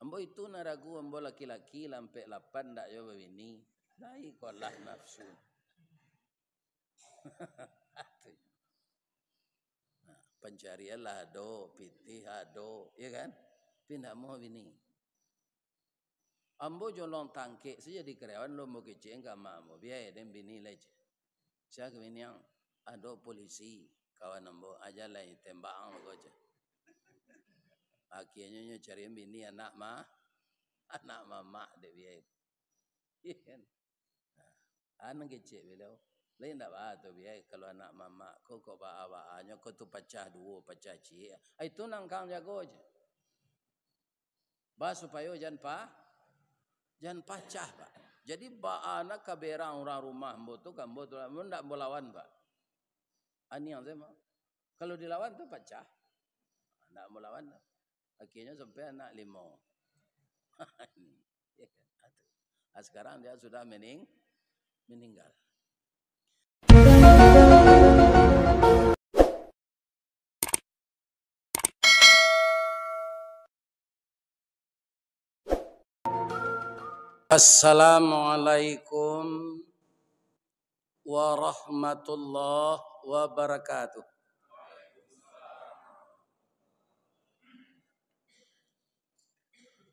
Ambo itu naragu ambo laki-laki lampe 8 ndak yo bini. Dai kolah nafsu. Pencarian lah do, pitih ado, ya kan? Tapi ndak mau bini. Ambo jolong tangke saja di karyawan lo mau kecil enggak mau biaya dan bini lece. Saya ke bini yang ado polisi kawan ambo aja lah tembak lo aja. Akhirnya cari bini anak mama deh biaya. Iya kan? Anak kecil beliau. Lain tak bah tu biaya kalau anak mama kau bawa-bawanya kau tu pecah dua pecah cie. Itu nangkang jago aja. Bah supaya jangan pecah pak. Jadi bah anak kaberang orang rumah mbo tu ndak melawan pak. Ani yang saya mau. Kalau dilawan tu pecah. Ndak melawan. Akhirnya sampai anak 5. Sekarang dia sudah meninggal. Assalamualaikum warahmatullahi wabarakatuh.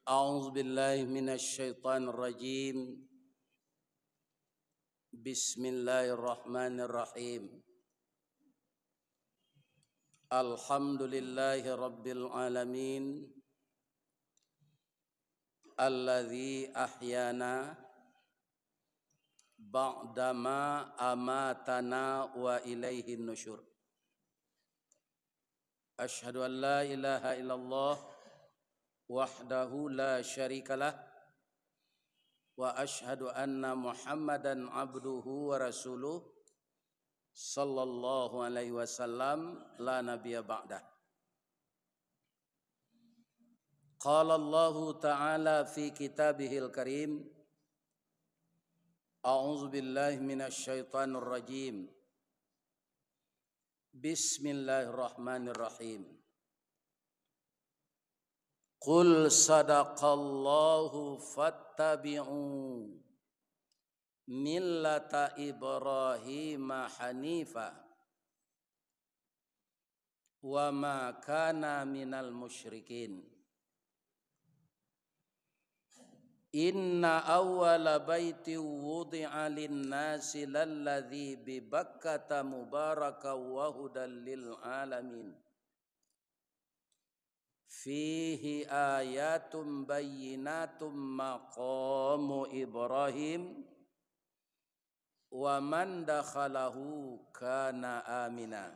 A'udzu billahi minasyaitonir rajim. Bismillahirrahmanirrahim. Alhamdulillahi rabbil alamin. Alladzi ahyana ba'dama amatana wa ilaihin nusyur. Asyhadu an la ilaha illallah wahdahu la syarikalah wa asyhadu anna Muhammadan abduhu wa rasuluh sallallahu alaihi wasallam la nabiyya ba'dah. Qala Allah ta'ala fi kitabihil karim. A'udzu billahi minasy syaithanir rajim. Bismillahirrahmanirrahim. Qul sadaqallahu fattabi'u millata Ibrahim hanifa wa ma kana minal musyrikin. Inna awwala baiti wudi'a lin-nasi lalladzi bi Bakkata mubarakan wa hudan lil alamin. Fihi ayatum bayyinatum maqamu Ibrahim wa man dakhalahu kana amina.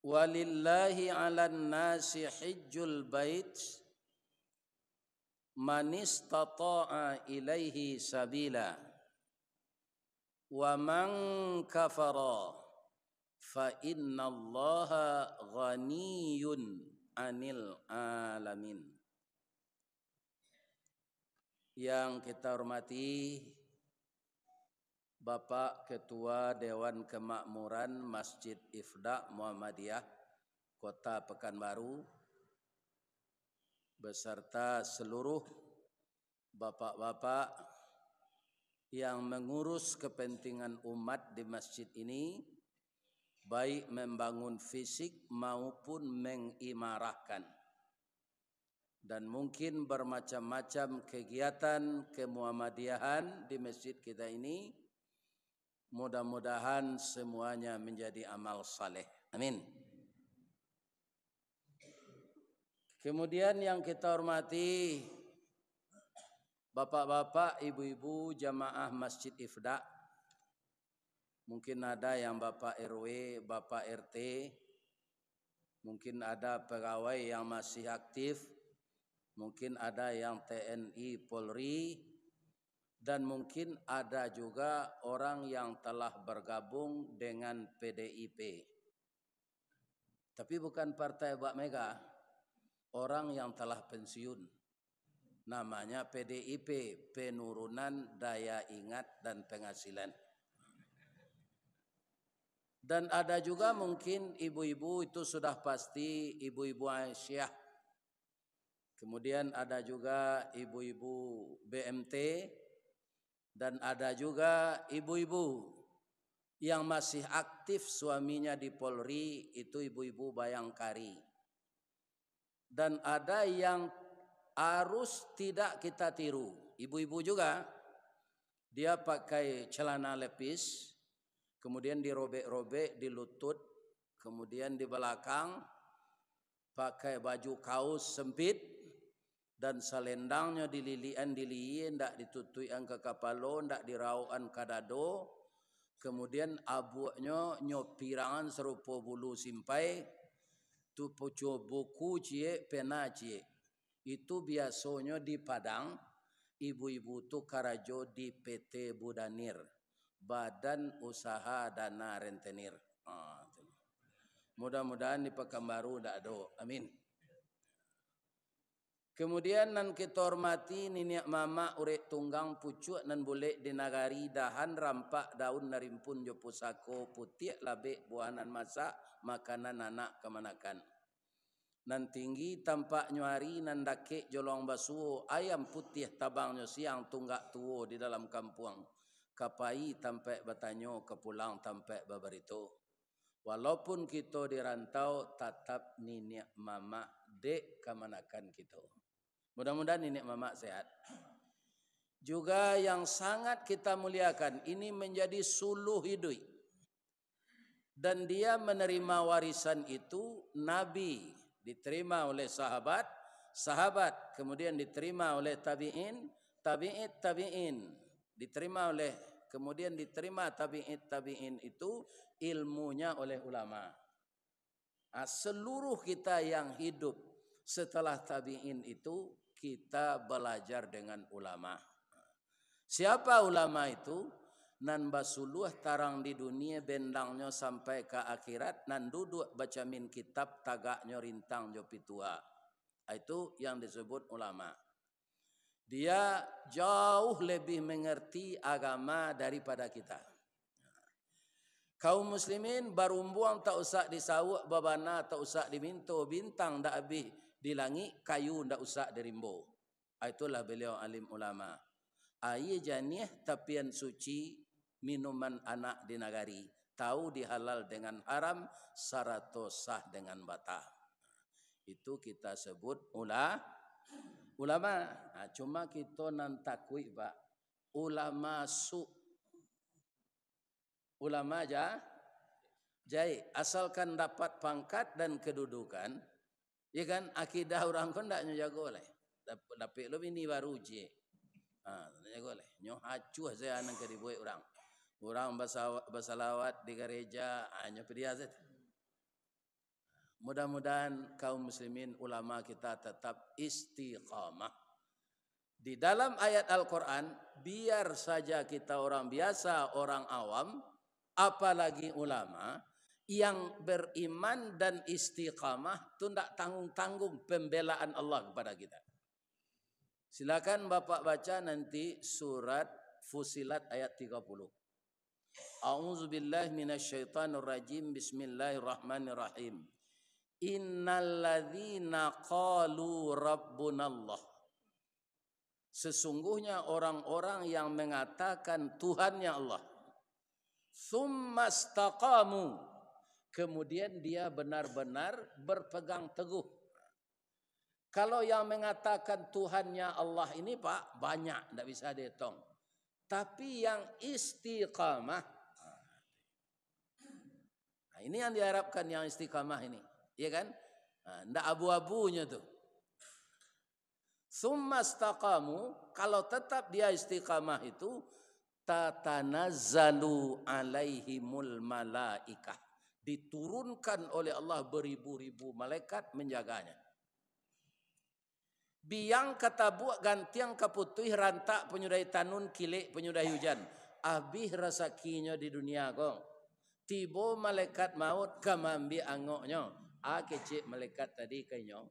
Walillahi 'alan nasi hajjul bait man istata'a ilaihi sabila wa man kafara fa innallaha ghaniyun 'anil alamin. Yang kita hormati Bapak Ketua Dewan Kemakmuran Masjid Ifda Muhammadiyah Kota Pekanbaru beserta seluruh bapak-bapak yang mengurus kepentingan umat di masjid ini, baik membangun fisik maupun mengimarahkan, dan mungkin bermacam-macam kegiatan kemuhammadiyahan di masjid kita ini. Mudah-mudahan semuanya menjadi amal saleh. Amin. Kemudian yang kita hormati bapak-bapak, ibu-ibu jamaah Masjid Ifda. Mungkin ada yang Bapak RW, Bapak RT. Mungkin ada pegawai yang masih aktif. Mungkin ada yang TNI, Polri. Dan mungkin ada juga orang yang telah bergabung dengan PDIP. Tapi bukan partai Mbak Mega. Orang yang telah pensiun, namanya PDIP, Penurunan Daya Ingat dan Penghasilan. Dan ada juga mungkin ibu-ibu, itu sudah pasti ibu-ibu Aisyah, Kemudian ada juga ibu-ibu BMT dan ada juga ibu-ibu yang masih aktif suaminya di Polri, itu ibu-ibu Bayangkari. Dan ada yang harus tidak kita tiru, ibu-ibu juga, dia pakai celana lepis, kemudian dirobek-robek di lutut, kemudian di belakang pakai baju kaos sempit, dan selendangnya dililian ndak ditutuian ke kapalo, ndak dirauan kadado. Kemudian abuaknya nyopirangan serupa bulu simpai, tu pucu buku cie, pena cie. Itu biasanya di Padang, ibu-ibu tu karajo di PT Budanir, Badan Usaha Dana Rentenir. Mudah-mudahan di Pekanbaru ndak ada. Amin. Kemudian nan kita hormati niniak mama urek tunggang pucuk nan boleh di nagari dahan rampak daun narimpun jo pusako putih labek buahan masak makanan anak kemanakan. Nan tinggi tampak nyuari nan dakek jolong basuo ayam putih tabangnya siang tunggak tuo di dalam kampung. Kapai tampak batanyo kepulang tampak babarito. Walaupun kita dirantau tetap niniak mama dek kemanakan kita. Mudah-mudahan nenek mama sehat. Juga yang sangat kita muliakan, ini menjadi suluh hidup. Dan dia menerima warisan itu, Nabi diterima oleh sahabat, sahabat kemudian diterima oleh tabi'in, tabi'in diterima oleh, kemudian diterima tabi'in itu ilmunya oleh ulama. Seluruh kita yang hidup setelah tabi'in itu kita belajar dengan ulama. Siapa ulama itu? Nan basuluh tarang di dunia bendangnya sampai ke akhirat, nan duduk baca min kitab tagaknya rintang jo pitua. Itu yang disebut ulama. Dia jauh lebih mengerti agama daripada kita. Kaum muslimin barumbuang tak usah disawuk babana, tak usah diminto bintang dak habis di langit, kayu ndak usah dirimbo. Itulah beliau alim ulama. Air janih tapian suci minuman anak di nagari. Tahu dihalal dengan haram, sarato sah dengan batah. Itu kita sebut ulama. Cuma kita nan takwi pak. Ulama ulama jai. Asalkan dapat pangkat dan kedudukan. Ya kan, akidah orang kan tak jago oleh. Tapi lo ini baru je. Jago oleh. Nyo hacu saya nang keribuai orang. Orang bersalawat di gereja hanya pedia saja. Mudah-mudahan kaum muslimin ulama kita tetap istiqamah. Di dalam ayat Al-Quran, biar saja kita orang biasa, orang awam, apalagi ulama, yang beriman dan istiqamah itu tidak tanggung-tanggung pembelaan Allah kepada kita. Silakan Bapak baca nanti surat Fusilat ayat 30. A'udzubillahi minasyaitonirrajim. Bismillahirrahmanirrahim. Innalladzina qalu rabbunallah. Sesungguhnya orang-orang yang mengatakan Tuhannya Allah. Tsumastaqamu. Kemudian dia benar-benar berpegang teguh. Kalau yang mengatakan Tuhannya Allah ini Pak, banyak, tidak bisa dihitung. Tapi yang istiqamah, ini yang diharapkan yang istiqamah ini. Ya kan? Tidak abu-abunya tuh. Tsumastaqamu, kalau tetap dia istiqamah itu, tatanazzalu alaihimul malaikah. Diturunkan oleh Allah beribu-ribu malaikat menjaganya. Biang kata buat gantiang kaputih rantak penyudai tanun kilik penyudai hujan. Abih resakinya di dunia kong. Tibo malaikat maut kamambi angoknya. Kecik malaikat tadi kayaknya.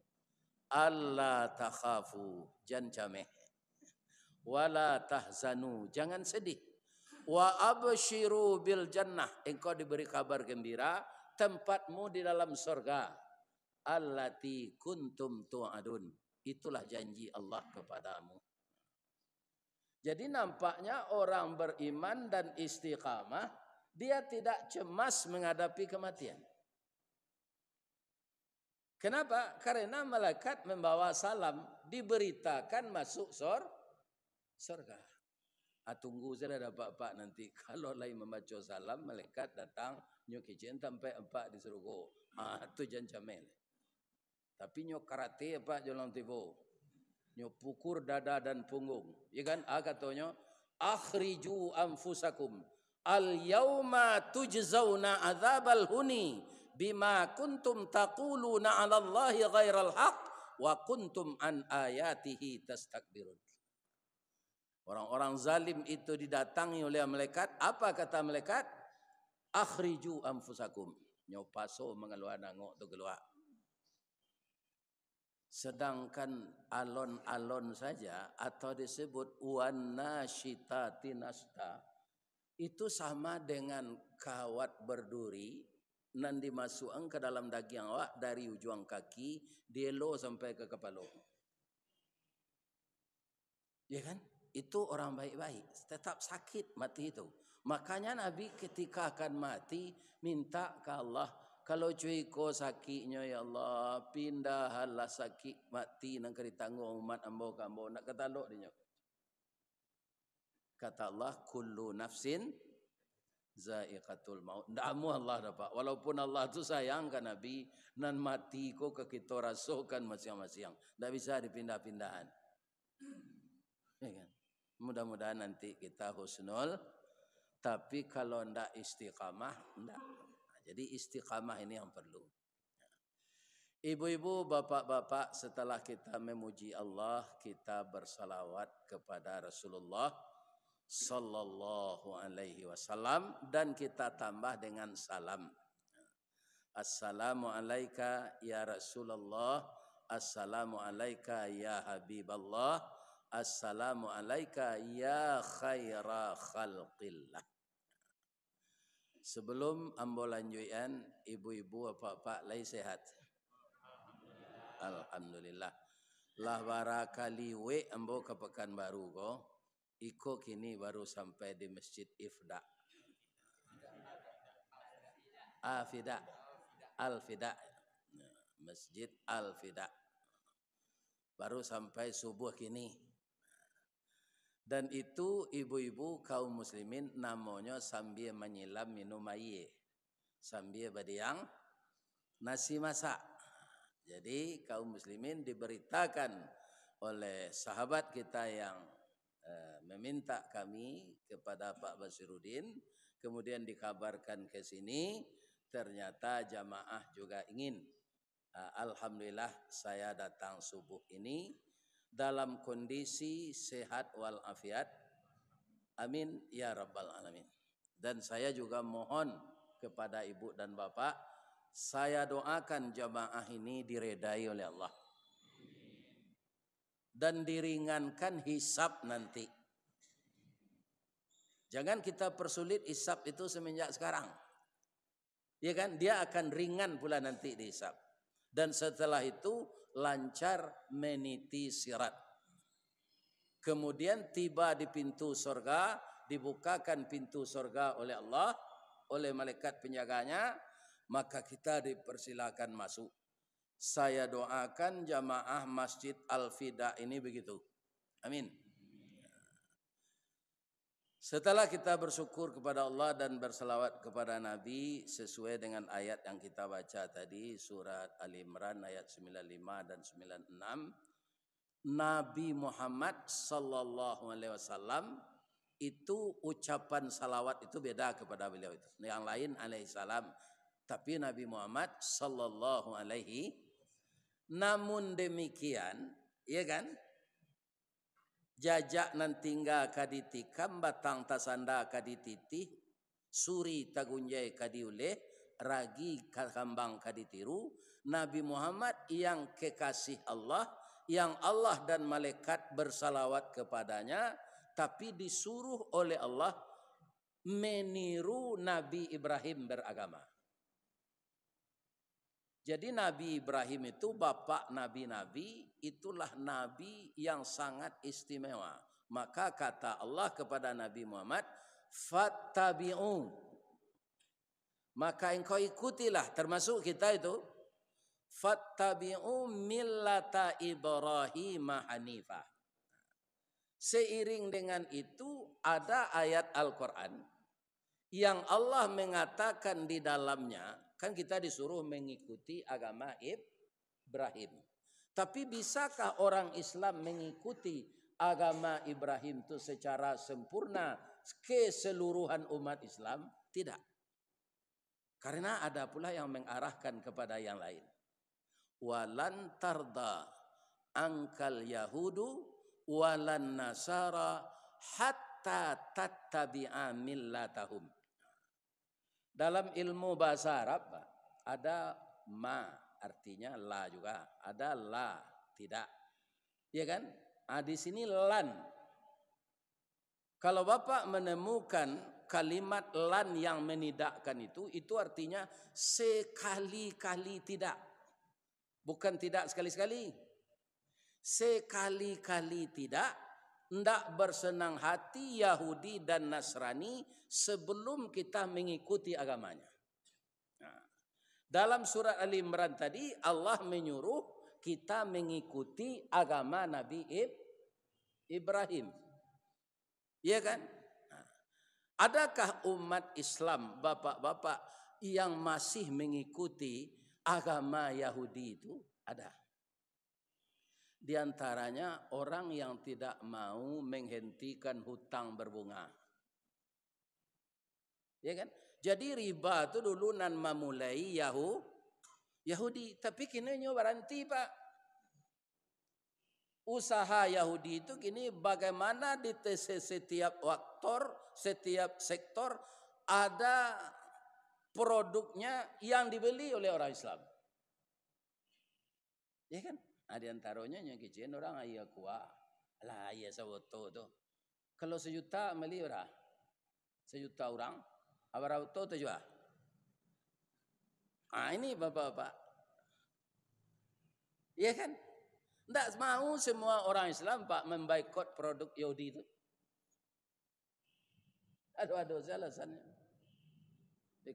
Allah takhafu jan cameh. Wala tahzanu jangan sedih. Wa abshiru bil jannah, engkau diberi kabar gembira tempatmu di dalam surga. Allati kuntum tu'adun, Itulah janji Allah kepadamu. Jadi nampaknya orang beriman dan istiqamah, dia tidak cemas menghadapi kematian. Kenapa? Karena malaikat membawa salam, diberitakan masuk surga. Tunggu saya dapat pak nanti. Kalau lain membaca salam, malaikat datang, nyok kijen sampai empat di surga. Itu jancamel. Tapi nyok karate pak jalan tibo. Nyok pukur dada dan punggung. Ya kan? Katanya, akhriju anfusakum. Al yauma tujzauna adzabal huni. Bima kuntum taquluna 'ala Allahi ghairal haq wa kuntum an ayatihi tastakbirun. Orang-orang zalim itu didatangi oleh malaikat. Apa kata malaikat? Akhriju anfusakum. Nyopaso mengeluar nangok tu keluar. Sedangkan alon-alon saja atau disebut wanashitati nasta itu sama dengan kawat berduri nan dimasukkan ke dalam daging awak dari ujung kaki dielo sampai ke kepala. Ya kan? Itu orang baik-baik, tetap sakit mati itu. Makanya Nabi ketika akan mati minta ke Allah, kalau cuy ko sakitnya ya Allah, pindahlah sakit mati nang kari tanggung umat ambo kambo nak ketalok dia. Kata Allah, kullu nafsin zaiqatul maut. Ndamu Allah dapat. Walaupun Allah tu sayang kan Nabi, nan mati ko ke kita rasakan masing-masing. Ndak bisa dipindah-pindahan. Ya kan? Mudah-mudahan nanti kita husnul. Tapi kalau ndak istiqamah, ndak. Jadi istiqamah ini yang perlu. Ibu-ibu, bapak-bapak, setelah kita memuji Allah, kita bersalawat kepada Rasulullah sallallahu alaihi wasallam dan kita tambah dengan salam. Assalamu alayka ya Rasulullah, assalamu alayka ya Habiballah, assalamu alayka ya khaira khalqillah. Sebelum ambo lanjutan, ibu-ibu bapak-bapak lai sehat. Alhamdulillah. Lah barakali we ambo ke Pekanbaru ko. Iko kini baru sampai di Masjid Ifda. Fida. Al-Fida. Masjid Al-Fida. Baru sampai subuh kini. Dan itu ibu-ibu kaum muslimin namanya sambil menyilam minum air. Sambil berdiang nasi masak. Jadi kaum muslimin diberitakan oleh sahabat kita yang meminta kami kepada Pak Basiruddin, kemudian dikabarkan ke sini, ternyata jamaah juga ingin. Alhamdulillah saya datang subuh ini dalam kondisi sehat walafiat. Amin ya rabbal alamin. Dan saya juga mohon kepada ibu dan bapak, saya doakan jamaah ini diredai oleh Allah. Dan diringankan hisab nanti. Jangan kita persulit hisab itu semenjak sekarang. Ya kan? Dia akan ringan pula nanti dihisab. Dan setelah itu lancar meniti sirat. Kemudian tiba di pintu surga, dibukakan pintu surga oleh Allah, oleh malaikat penjaganya, maka kita dipersilakan masuk. Saya doakan jamaah Masjid Al-Fida ini begitu. Amin. Setelah kita bersyukur kepada Allah dan berselawat kepada Nabi sesuai dengan ayat yang kita baca tadi, surat Ali Imran ayat 95 dan 96, Nabi Muhammad sallallahu alaihi wasallam itu ucapan salawat itu beda kepada beliau itu. Yang lain alaihi salam, tapi Nabi Muhammad sallallahu alaihi. Namun demikian, ya kan? Jajak nan tinggal kaditikam, batang tasanda kadititi, suri tagunjai kadiule, ragi kambang kaditiru. Nabi Muhammad yang kekasih Allah, yang Allah dan malaikat bersalawat kepadanya, tapi disuruh oleh Allah meniru Nabi Ibrahim beragama. Jadi Nabi Ibrahim itu bapak nabi-nabi, itulah nabi yang sangat istimewa. Maka kata Allah kepada Nabi Muhammad, fattabi'u. Maka engkau ikutilah, termasuk kita itu, fattabi'u millata Ibrahim hanifah. Seiring dengan itu ada ayat Al-Quran yang Allah mengatakan di dalamnya, kan kita disuruh mengikuti agama Ibrahim. Tapi bisakah orang Islam mengikuti agama Ibrahim itu secara sempurna keseluruhan umat Islam? Tidak. Karena ada pula yang mengarahkan kepada yang lain. Walan tarda angkal yahudu walan nasara hatta tattabi'a millatahum. Dalam ilmu bahasa Arab ada ma, artinya la juga, ada la, tidak. Ya kan? Di sini lan. Kalau Bapak menemukan kalimat lan yang menidakkan itu artinya sekali-kali tidak. Bukan tidak sekali-sekali. Sekali-kali tidak, hendak bersenang hati Yahudi dan Nasrani sebelum kita mengikuti agamanya. Nah, dalam surat Ali Imran tadi Allah menyuruh kita mengikuti agama Nabi Ibrahim. Iya kan? Nah, adakah umat Islam, bapak-bapak, yang masih mengikuti agama Yahudi itu? Ada. Di antaranya orang yang tidak mau menghentikan hutang berbunga. Ya kan? Jadi riba itu dulu nan memulai Yahudi, tapi kini nyo berhenti, Pak. Usaha Yahudi itu kini bagaimana di setiap sektor ada produknya yang dibeli oleh orang Islam. Ya kan? Di antaranya yang kecil orang ayah kuah. Lah ayah sawoto tu. Kalau 1 juta beli berapa? 1 juta orang. Berapa tu jual? Ini bapak-bapak. Ya kan? Tak mau semua orang Islam Pak memboikot produk Yahudi itu. Aduh alasannya.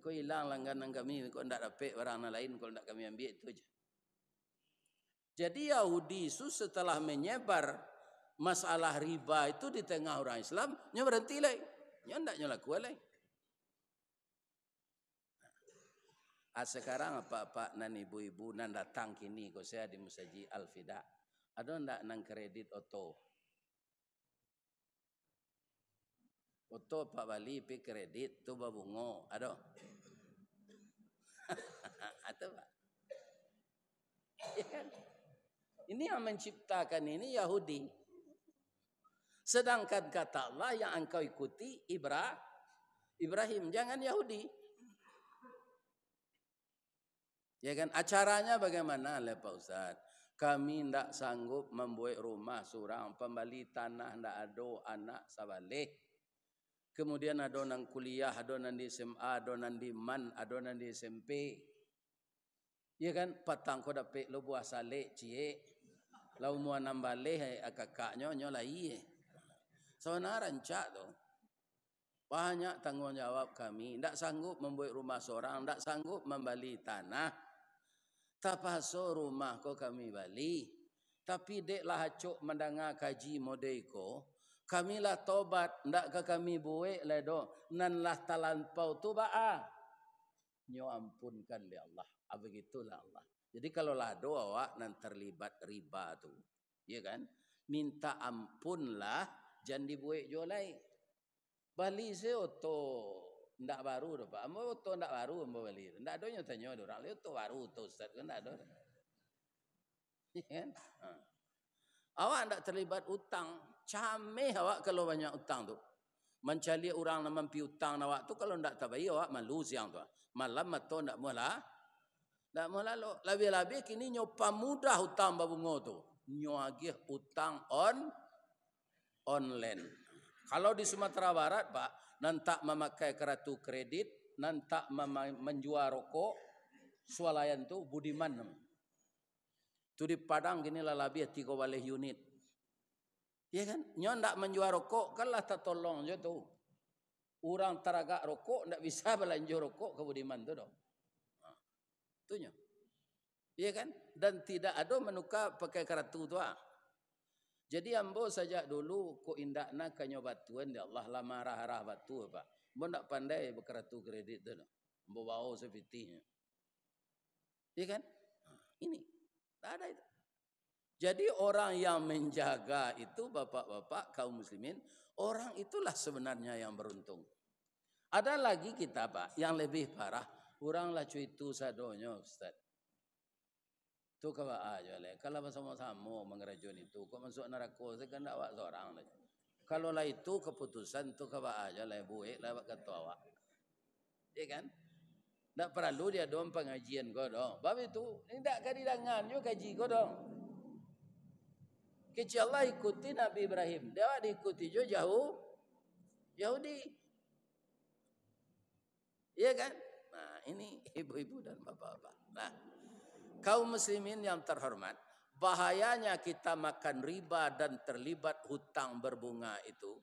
Kau hilang langganan kami, kau tidak dapat barang lain, kau tidak kami ambil itu aja. Jadi Yahudi itu setelah menyebar masalah riba itu di tengah orang Islam, nya berhenti lagi. Nya ndak nya lakukan lagi. Sekarang apa nan ibu-ibu nan datang kini kau saya di Musaji Al-Fida. Ada ndak nang kredit oto? Oto Pak Bali pi kredit tu babungo. Ada? Atau Pak? Ya kan? Ini yang menciptakan ini Yahudi. Sedangkan kata Allah yang engkau ikuti Ibrahim, jangan Yahudi. Ya kan? Acaranya bagaimana le Pak Ustaz? Kami tidak sanggup membuat rumah seorang, pembali tanah tidak ada anak sabalik. Kemudian ada nang kuliah, ada nang di SMA, ada nang di MAN, ada nang di SMP. Ya kan? Patang ko dapat lo buah salik cie. Lau mua nambale kakaknya nyolai. Saudara rancak tu. Banyak tanggung jawab kami. Tak sanggup membuat rumah seorang, tak sanggup membeli tanah. Tapaso rumah ko kami bali. Tapi deklah hacuk mendengar kaji modeko. Kamilah tobat, ndak ke kami buat ledo. Nan lah talampau tu ba'a. Nyo ampunkan li Allah. Begitulah Allah. Jadi kalau lado awak nan terlibat riba tu, ya kan? Minta ampunlah, jangan dibuat jolai. Bali se oto ndak baru dah Pak. Ambo oto ndak baru ambo bali. Ndak ada nyo tanyo orang le oto baru to Ustaz kan ndak ada. Ya kan? Awak ndak terlibat utang. Cameh awak kalau banyak utang tu. Mencari orang nak mampi utang awak tu kalau ndak tabai awak malu siang tu. Malam atau ndak mula. Tak mau lalu. Lebih-lebih kini nyopa mudah hutang babungo tu. Nyo agih hutang online. Kalau di Sumatera Barat Pak, nantak memakai kartu kredit, nantak menjual rokok, swalayan tu budiman namanya. Tu di Padang gini lah lebih 3 waleh unit. Ya kan? Nyo ndak menjual rokok kan lah tak tolong je tu. Orang teragak rokok ndak bisa belanja rokok ke budiman tu dong. Tu nyo. Ya kan? Dan tidak ada menukar pakai kartu tu ah. Jadi ambo saja dulu ko indakna kanyo batuan ya Allah lama arah-arah batu apa. Ambo ndak pandai berkartu kredit tu dong. Ambo bau sepitih. Ya kan? Ini tak ada itu. Jadi orang yang menjaga itu bapak-bapak kaum muslimin, orang itulah sebenarnya yang beruntung. Ada lagi kita Pak yang lebih parah, orang lah itu sadonyo Ustaz. Tu kawa aja le. Kalau sama-sama mengerajun itu, kok masuk neraka saya kan awak seorang lagi. Kalau lah itu keputusan tu kawa aja le buik lah kata awak. Ya kan? Tak perlu dia dong pengajian kau dong. Bab itu, tidak kadidangan yo kaji kau dong. Kecil Allah ikuti Nabi Ibrahim. Dia diikuti juga jauh Yahudi. Iya kan? Nah ini ibu-ibu dan bapak-bapak. Nah kaum muslimin yang terhormat. Bahayanya kita makan riba dan terlibat hutang berbunga itu.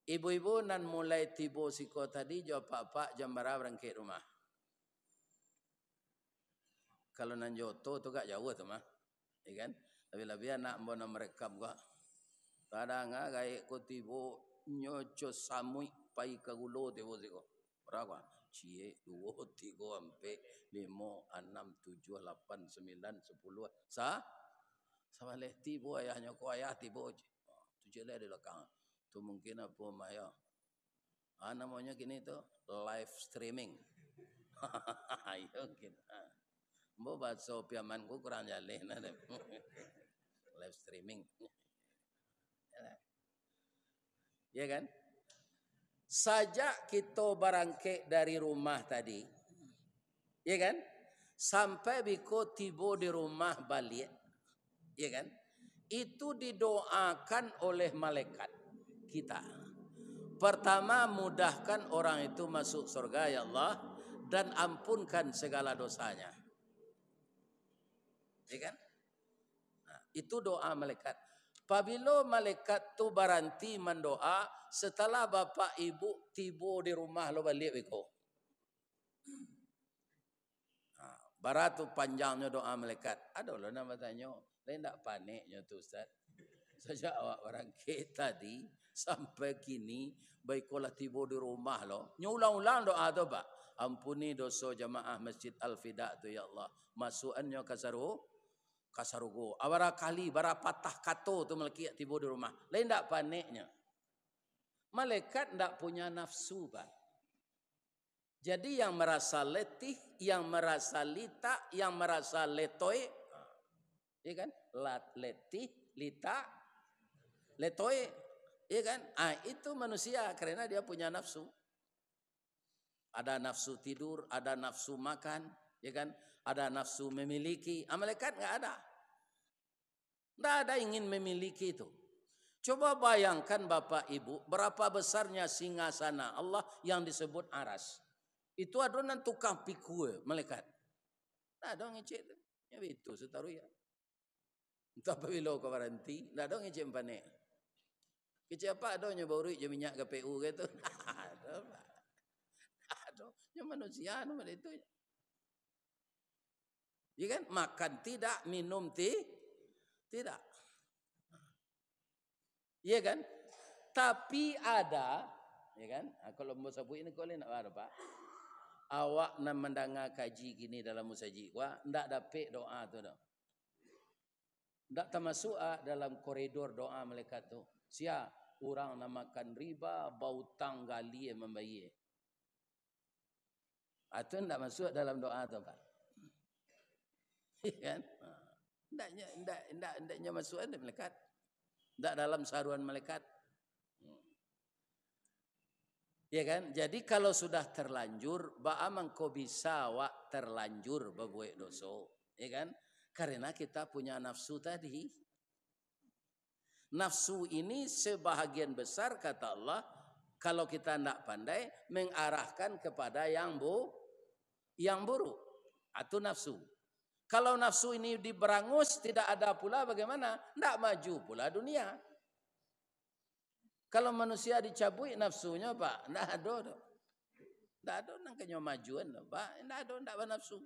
Ibu-ibu nan mulai tibo siko tadi jawab pak jam berapa berangkat rumah. Kalau nan joto tu gak jauh tu mah. Iya kan? Lebih-lebih anak mbona mereka gua. Kadang gaya ko tibo nyoco samui pai kagulo tibo siko. Berapa? Cie 2 3 sampai 5 6 7 8 9 10 sama leh tibo ayahnya ko ayah tibo. Tu je di belakang. Tu mungkin apa maya. Namanya gini tu live streaming. Ayo kita. Mbok bahasa piaman ku kurang jaleh nah. Live streaming. Ya kan? Sajak kita barangke dari rumah tadi. Ya kan? Sampai biko tibo di rumah balik. Ya kan? Itu didoakan oleh malaikat kita. Pertama, mudahkan orang itu masuk surga ya Allah dan ampunkan segala dosanya. Ya kan? Nah, itu doa malaikat. Apabila malaikat tu baranti mendoa setelah bapak ibu tibo di rumah lo balik beko. Nah, barat tu panjangnya doa malaikat. Ada lo nama tanya. Lain tak paniknya tu Ustaz. Sejak awak barangkit tadi sampai kini baikolah tibo di rumah lo. Nyulang-ulang doa tu Pak. Ampuni dosa jamaah Masjid Al-Fida tu ya Allah. Masukannya kasarugo. Awara kali bara patah kato tu melaki tibo di rumah. Lain tak paniknya. Malaikat tak punya nafsu Pak. Jadi yang merasa letih, yang merasa lita, yang merasa letoy. Ya kan? Letih, lita, letoy. Ya kan? Itu manusia karena dia punya nafsu. Ada nafsu tidur, ada nafsu makan, ya kan? Ada nafsu memiliki. Malaikat enggak ada. Enggak ada ingin memiliki itu. Coba bayangkan Bapak Ibu, berapa besarnya singgasana Allah yang disebut aras. Itu adonan tukang pikul malaikat. Enggak ada ngecek. Ya itu setaruh ya. Entah apabila kau berhenti, enggak ada ngecek panik. Kecek apa adanya baru je minyak KPU gitu. Ada. Yang manusia nomor itu. Ya kan? Makan tidak, minum tidak. Ya kan? Tapi ada, ya kan? Kalau mau sebut ini kau nak ada Pak. Awak nak mendengar kaji gini dalam musaji gua, ndak dapat doa tu dah. Ndak termasuk dalam koridor doa malaikat tu. Sia orang nak makan riba, bau tanggali yang membayar. Itu tidak masuk dalam doa tu Pak. Kan? Ndaknya masuk ada malaikat. Ndak dalam saruan malaikat. Ya kan? Jadi kalau sudah terlanjur, ba'amang kau bisa wak terlanjur berbuat dosa. Ya kan? Karena kita punya nafsu tadi. Nafsu ini sebahagian besar kata Allah, kalau kita tidak pandai mengarahkan kepada yang buruk. Itu nafsu. Kalau nafsu ini diberangus, tidak ada pula bagaimana? Tidak maju pula dunia. Kalau manusia dicabui nafsunya, Pak, tidak ada. Tidak ada nangkanya majuan, Pak. Tidak ada, tidak nafsu.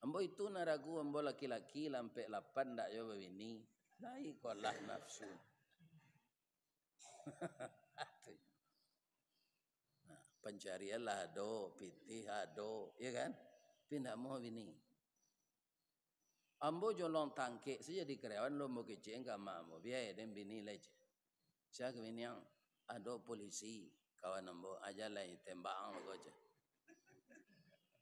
Ambo itu naragu ambo laki-laki lampe 8 ndak yo bini. Dai kolah nafsu. Pencarian lah do, pitih ado, ya kan? Pindah mau bini. Ambo jolong tangke saja di karyawan lo mau kecil enggak mau biaya dan bini lece. Saya ke bini yang ado polisi kawan ambo aja lah tembak ang lo aja.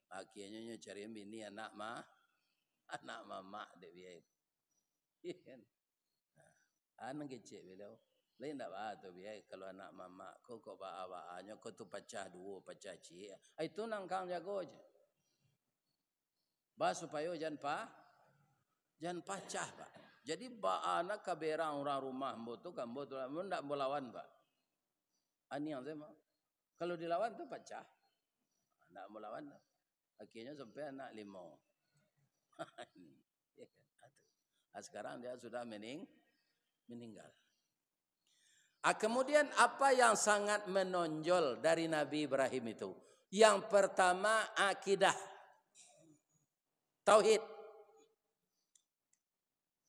Akhirnya cari bini anak mama dek biaya. Iya kan? Anak kecil beliau. Lain tak bah tu biaya kalau anak mama kau bawa-bawanya kau tu pecah dua pecah cik. Itu nangkang jago aja. Bah supaya jangan pecah pak. Jadi bah anak kaberang orang rumah mbo tu kambo tu ndak melawan pak. Ani yang saya kalau dilawan tu pecah. Ndak melawan. Akhirnya sampai anak 5. Sekarang dia sudah meninggal. Kemudian apa yang sangat menonjol dari Nabi Ibrahim itu? Yang pertama akidah. Tauhid.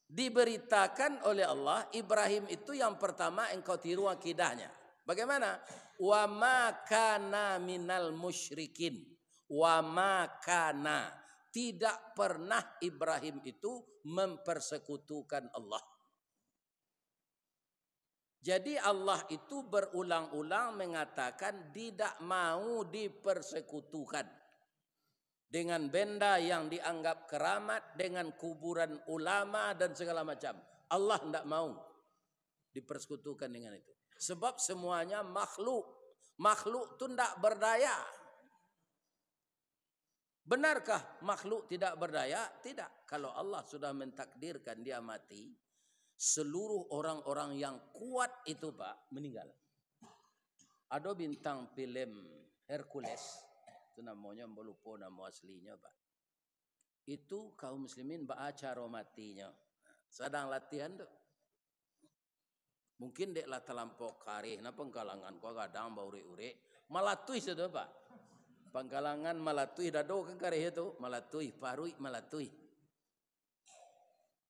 Diberitakan oleh Allah, Ibrahim itu yang pertama engkau tiru akidahnya. Bagaimana? Wa ma kana minal musyrikin. Wa ma kana. Tidak pernah Ibrahim itu mempersekutukan Allah. Jadi Allah itu berulang-ulang mengatakan tidak mau dipersekutukan dengan benda yang dianggap keramat, dengan kuburan ulama dan segala macam. Allah tidak mau dipersekutukan dengan itu. Sebab semuanya makhluk. Makhluk itu tidak berdaya. Benarkah makhluk tidak berdaya? Tidak. Kalau Allah sudah mentakdirkan dia mati, seluruh orang-orang yang kuat itu Pak meninggal. Ada bintang film Hercules, itu namanya lupa nama aslinya Pak. Itu kaum muslimin baca matinya. Sedang latihan tuh. Mungkin dek lah terlampau karih, na pengkalangan kau kadang bauri-uri, malatui sudah Pak. Pengkalangan malatui dado kan karih itu, malatui, parui malatui.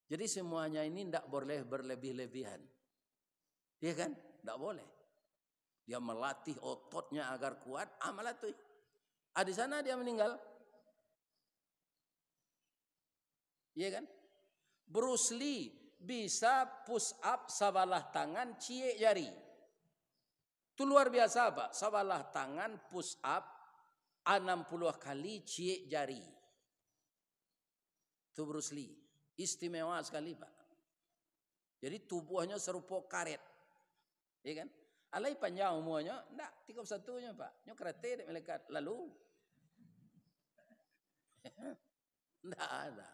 Jadi semuanya ini tidak boleh berlebih-lebihan. Iya kan? Tidak boleh. Dia melatih ototnya agar kuat, melatih. Di sana dia meninggal. Iya kan? Bruce Lee bisa push up sabalah tangan cie jari. Itu luar biasa Pak. Sabalah tangan push up 60 kali cie jari. Itu Bruce Lee. Istimewa sekali Pak. Jadi tubuhnya serupa karet. Iya kan? Alai panjang umurnya, enggak, 31-nya Pak. Nyo kereta melekat lalu. Enggak ada.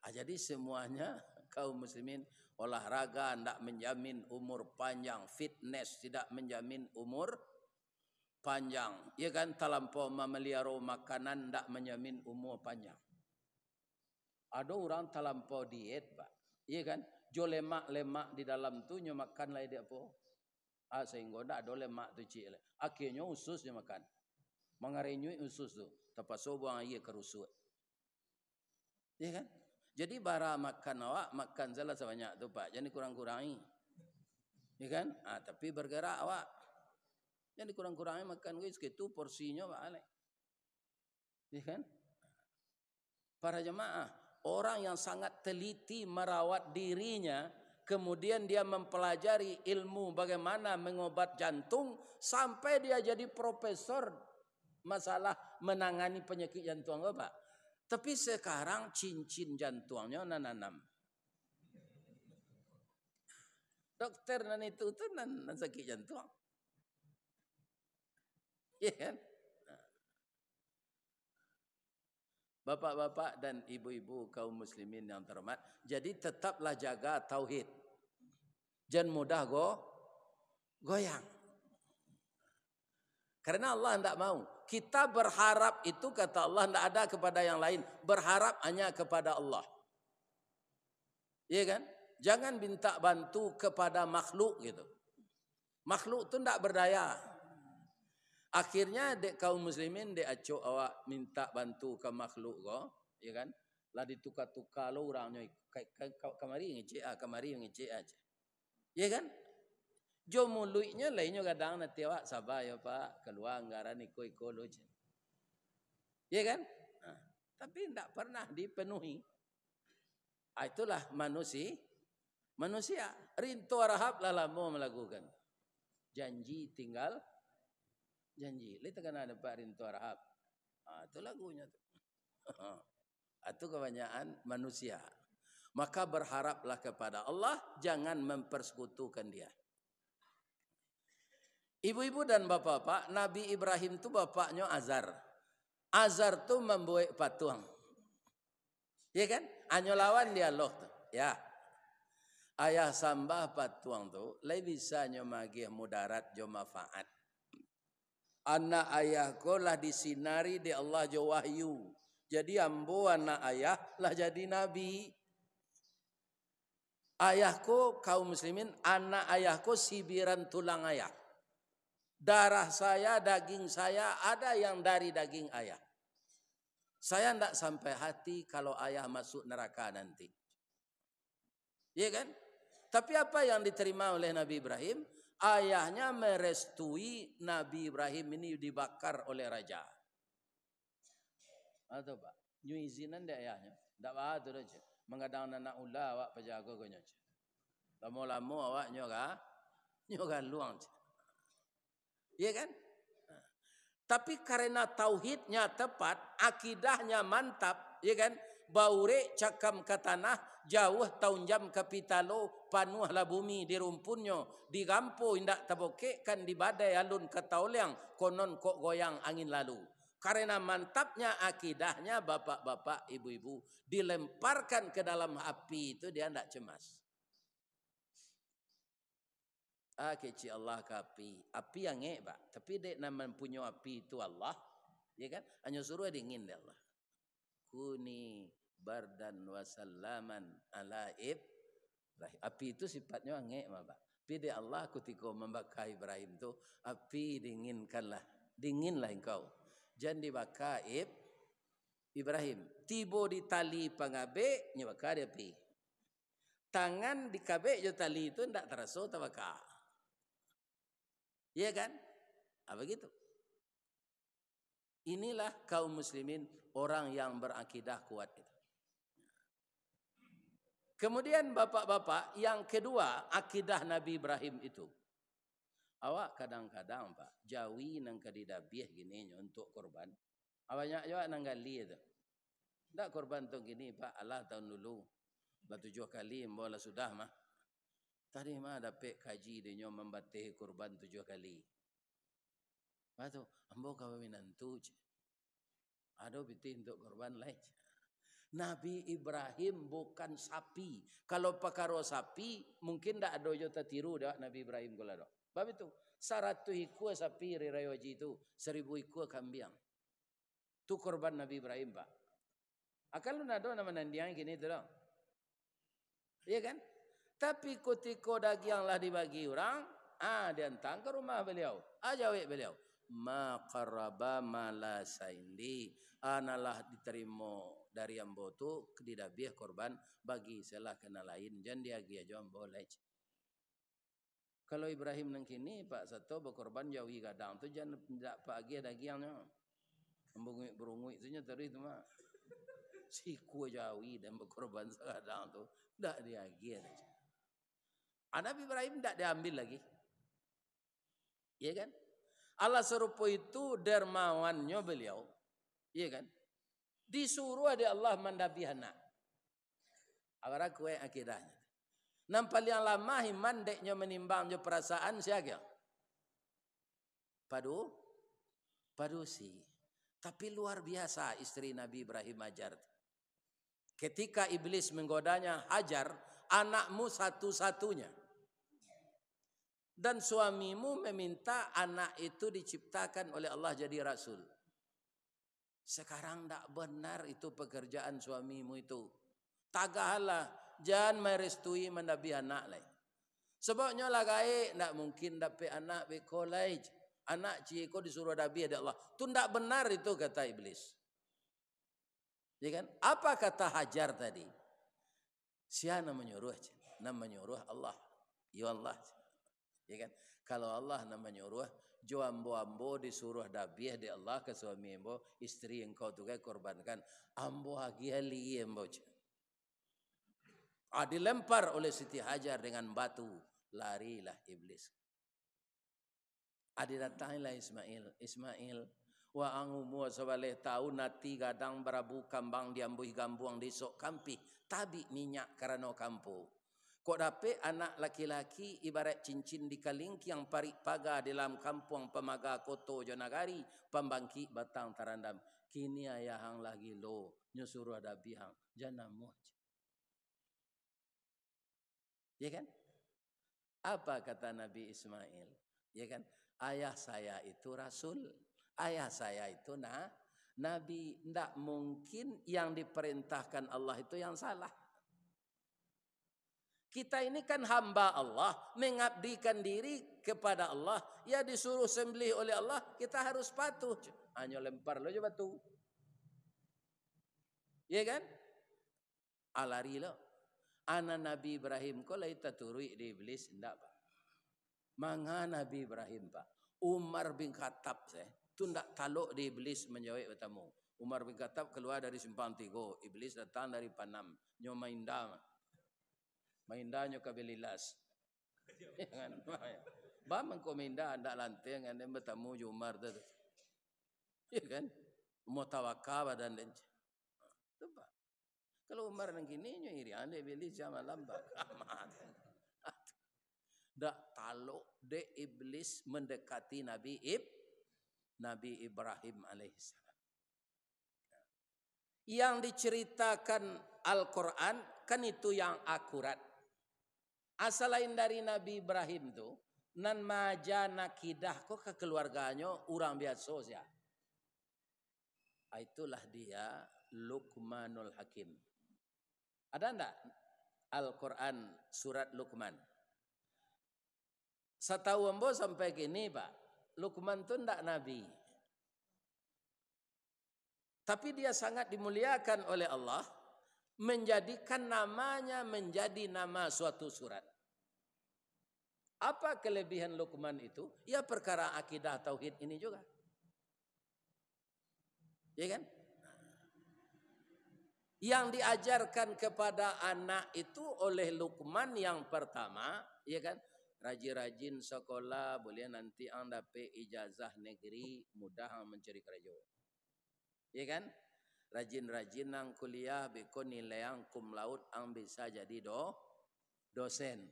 Jadi semuanya kaum muslimin olahraga enggak menjamin umur panjang, fitness tidak menjamin umur panjang. Ya kan, terlampau memelihara makanan enggak menjamin umur panjang. Ada orang terlampau diet Pak. Iya kan? Jo lemak-lemak di dalam tu nyo makan lah dia apa? Sehingga ndak ada lemak tu cik. Akhirnya usus dia makan. Mengarenyui usus tu. Terpaksa buang air kerusut. Iya kan? Jadi bara makan awak makan salah sebanyak tu Pak. Jangan kurang-kurangi. Iya kan? Tapi bergerak awak. Jangan kurang-kurangi makan guys. Itu porsinya Pak Ale. Iya kan? Para jemaah, orang yang sangat teliti merawat dirinya, kemudian dia mempelajari ilmu bagaimana mengobat jantung sampai dia jadi profesor masalah menangani penyakit jantung Pak. Tapi sekarang cincin jantungnya nanam. Dokter nan itu nan sakit jantung. Iya kan? Bapak-bapak dan ibu-ibu kaum muslimin yang terhormat, jadi tetaplah jaga tauhid. Jangan mudah goyang. Karena Allah tidak mau Kita berharap itu kata Allah tidak ada kepada yang lain. Berharap hanya kepada Allah. Iya kan? Jangan minta bantu kepada makhluk gitu. Makhluk itu tidak berdaya. Akhirnya dek kaum muslimin dek acok awak minta bantu ke makhluk ko, ya kan? Lah ditukar-tukar lo orangnya kamari ngecek kamari ngecek aja. Ya kan? Jo mulutnya lainnya kadang nanti awak sabar ya Pak, keluar anggaran iko lo je. Ya kan? Nah, tapi tidak pernah dipenuhi. Itulah manusia. Rintu rahab lah lama melakukan. Janji tinggal janji. Lihat kan ada Pak rintu rahab. Itu lagunya tu. Itu kebanyakan manusia. Maka berharaplah kepada Allah, jangan mempersekutukan dia. Ibu-ibu dan bapak-bapak, Nabi Ibrahim tu bapaknya Azar. Azar tu membuat patung. Ya kan? Hanya lawan dia Allah tu. Ya. Ayah sambah patung tu, lebih bisa nyomagih mudarat jo manfaat. Anak ayahku lah disinari di Allah jo wahyu. Jadi ambo anak ayah lah jadi nabi. Ayahku kaum muslimin, anak ayahku sibiran tulang ayah. Darah saya, daging saya ada yang dari daging ayah. Saya tidak sampai hati kalau ayah masuk neraka nanti. Ya kan? Tapi apa yang diterima oleh Nabi Ibrahim? Ayahnya merestui Nabi Ibrahim ini dibakar oleh raja. Atau Pak, nyu izinan dia ayahnya. Tak apa tu aja. Mengadang anak ulah awak penjaga gonya. Lama-lama awak nyoga luang. Iya kan? Tapi karena tauhidnya tepat, akidahnya mantap, ya kan? Baure cakam ke tanah, jauh tahun jam kapitalo, panuhlah bumi di rumpunnya, di gampo indak tabokek kan di badai alun ke tauliang, konon kok goyang angin lalu. Karena mantapnya akidahnya bapak-bapak, ibu-ibu, dilemparkan ke dalam api itu dia tidak cemas. Kecil Allah ke api. Api yang Pak. Tapi dek nama punya api itu Allah. Ya kan? Hanya suruh dingin deh Allah. Kuni bardan wasallaman ala Ibrahim. Api itu sifatnya Pak. Tapi dek Allah ketika membakar Ibrahim itu. Api dinginkanlah. Dinginlah engkau. Jangan dibakar Ibrahim. Tibo di tali pengabe. Nyebakar dia api. Tangan di kabe jo tali itu tidak terasa terbakar. Iya kan? Begitu. Inilah kaum muslimin orang yang berakidah kuat itu. Kemudian bapak-bapak yang kedua akidah Nabi Ibrahim itu. Awak kadang-kadang Pak jawi nang kadidabiah gini untuk korban. Awaknya awak nang gali itu. Ndak korban tu gini Pak Allah tahun dulu. 7 kali bola sudah mah. Tadi mah dapat kaji dia membatih kurban 7 kali. Batu, ambo kawin nantu. Ada biti untuk kurban lain. Nabi Ibrahim bukan sapi. Kalau pakaro sapi, mungkin tak ada jota tiru dah Nabi Ibrahim kala dah. Bab itu, 100 ikut sapi rirayoji itu, 1000 ikut kambing. Tu kurban Nabi Ibrahim Pak. Akal lu nado nama nandiang gini tu dah. Iya kan? Tapi ketika daging lah dibagi orang, dia hantar ke rumah beliau. Jawab beliau. Ma qaraba mala saindi. Analah diterima dari ambo tu kedidabih korban bagi selah kena lain. Jangan dia gia jom boleh. Kalau Ibrahim nang kini Pak satu berkorban jauhi kadang tu jangan tidak pagi dagingnya. Ambungui berungui tunya tadi itu mah. Siku jauhi dan berkorban kadang tu tidak dia gia. Nabi Ibrahim tidak diambil lagi. Iya kan? Allah serupa itu dermawannya beliau. Iya kan? Disuruh ada Allah mandabi anak. Awara kue akidahnya. Nampak yang lama iman deknya menimbang jo perasaan siaga. Padu si. Tapi luar biasa istri Nabi Ibrahim Hajar. Ketika iblis menggodanya, Hajar, anakmu satu-satunya. Dan suamimu meminta anak itu diciptakan oleh Allah jadi rasul. Sekarang tidak benar itu pekerjaan suamimu itu. Tagahlah, jangan merestui mendabi anak lain. Sebabnya lah gaik, tidak mungkin dapat anak di college. Anak ciko disuruh dabi ada Allah. Itu tidak benar itu kata iblis. Ya kan? Apa kata Hajar tadi? Siapa menyuruh? Menyuruh Allah. Ya Allah. Ya kan? Kalau Allah menyuruh, jo ambo disuruh dabiah di Allah ke suami ambo, istri engkau juga korbankan. Ambo hagi hali ambo. Dilempar oleh Siti Hajar dengan batu, larilah iblis. Datanglah Ismail. Wa angumu sabaleh tahu nati gadang berabu kambang diambuhi gambuang disok kampi. Tabi minyak karena kampu. Kok dapet anak laki-laki ibarat cincin di kalingki yang parik paga dalam kampung pemaga koto jonagari. Pembangki batang tarandam. Kini ayahang lagi lo nyusuruh ada bihang. Janamu. Ya kan? Apa kata Nabi Ismail? Ya kan? Ayah saya itu rasul. Ayah saya itu nabi. Tidak mungkin yang diperintahkan Allah itu yang salah. Kita ini kan hamba Allah, mengabdikan diri kepada Allah. Ya disuruh sembelih oleh Allah, kita harus patuh. Hanya lempar lo je batu. Ya kan? Alari lo. Anak Nabi Ibrahim ko lai taturui di iblis ndak pak. Manga Nabi Ibrahim pak. Umar bin Khattab tu ndak taluk di iblis menjawab bertamu. Umar bin Khattab keluar dari simpang Tigo, iblis datang dari Panam, nyo mainda. Mainda nyo kabelilas. Kan? Ba mengko mainda ndak lantai ngan bertamu Umar tu. Ya kan? Mau tawakal dan coba. Kalau Umar nang kini nyo iri ande iblis sama lambak amat. Dak taluk de iblis mendekati Nabi Ibrahim alaihissalam. Yang diceritakan Al-Quran kan itu yang akurat. Asal lain dari Nabi Ibrahim tu nan maja nakidah kok ke keluarganya orang biasa ya. Itulah dia Luqmanul Hakim. Ada enggak Al-Quran surat Luqman? Setahu ambo sampai kini Pak, Luqman itu enggak nabi. Tapi dia sangat dimuliakan oleh Allah, menjadikan namanya menjadi nama suatu surat. Apa kelebihan Luqman itu? Ya perkara akidah tauhid ini juga. Ya kan? Yang diajarkan kepada anak itu oleh Luqman yang pertama, ya kan? Rajin-rajin sekolah, boleh nanti ang dapat ijazah negeri, mudah mencari kerja. Ya kan? Rajin-rajin ang kuliah, beko nilai ang cum laude ang bisa jadi dosen.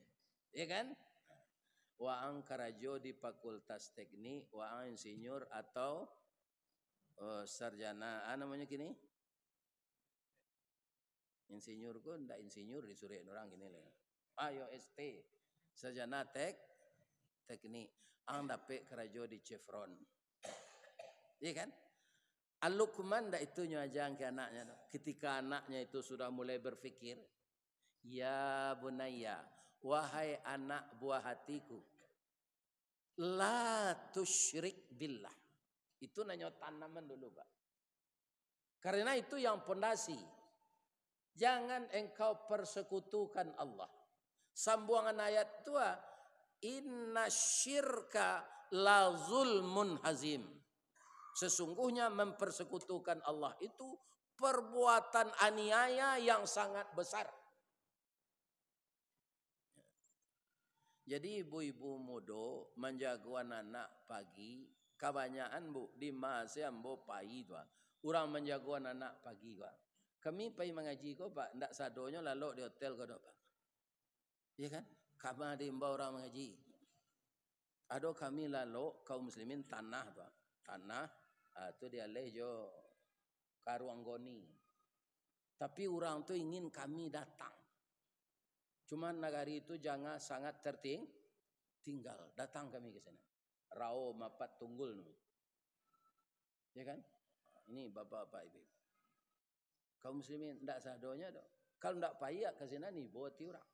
Ya kan? Wa ang karajo di fakultas teknik, wa ang insinyur atau sarjana, namanya kini? Insinyur ko, ndak insinyur disuruh orang gini lah. Ayo ST, sarjana teknik, ang dapat kerja di Chevron. Iya kan? Al-Luqman ndak itu nyajang ke anaknya. Ketika anaknya itu sudah mulai berfikir, ya bunayya, wahai anak buah hatiku, la tusyrik billah. Itu nanya tanaman dulu Pak. Karena itu yang pondasi. Jangan engkau persekutukan Allah. Sambungan ayat itu, inna syirka la zulmun hazim. Sesungguhnya mempersekutukan Allah itu perbuatan aniaya yang sangat besar. Jadi ibu-ibu muda menjaga anak pagi, kebanyakan bu di masa ambo pagi tu. Orang menjaga anak pagi tu. Kami pergi mengaji ko Pak, ndak sadonya lalu di hotel ko Pak. Ya kan? Kami diimbau orang mengaji. Ada kami lalu kaum muslimin tanah Pak. Tanah itu dia lejo karuanggoni. Tapi orang tu ingin kami datang. Cuma negari itu jangan sangat tertinggal. Datang kami ke sana. Rao mapat tunggul. Ya kan? Ini bapak-bapak ibu. Kaum muslimin ndak sadonya dong. Kalau ndak payah ke sini nih buat orang.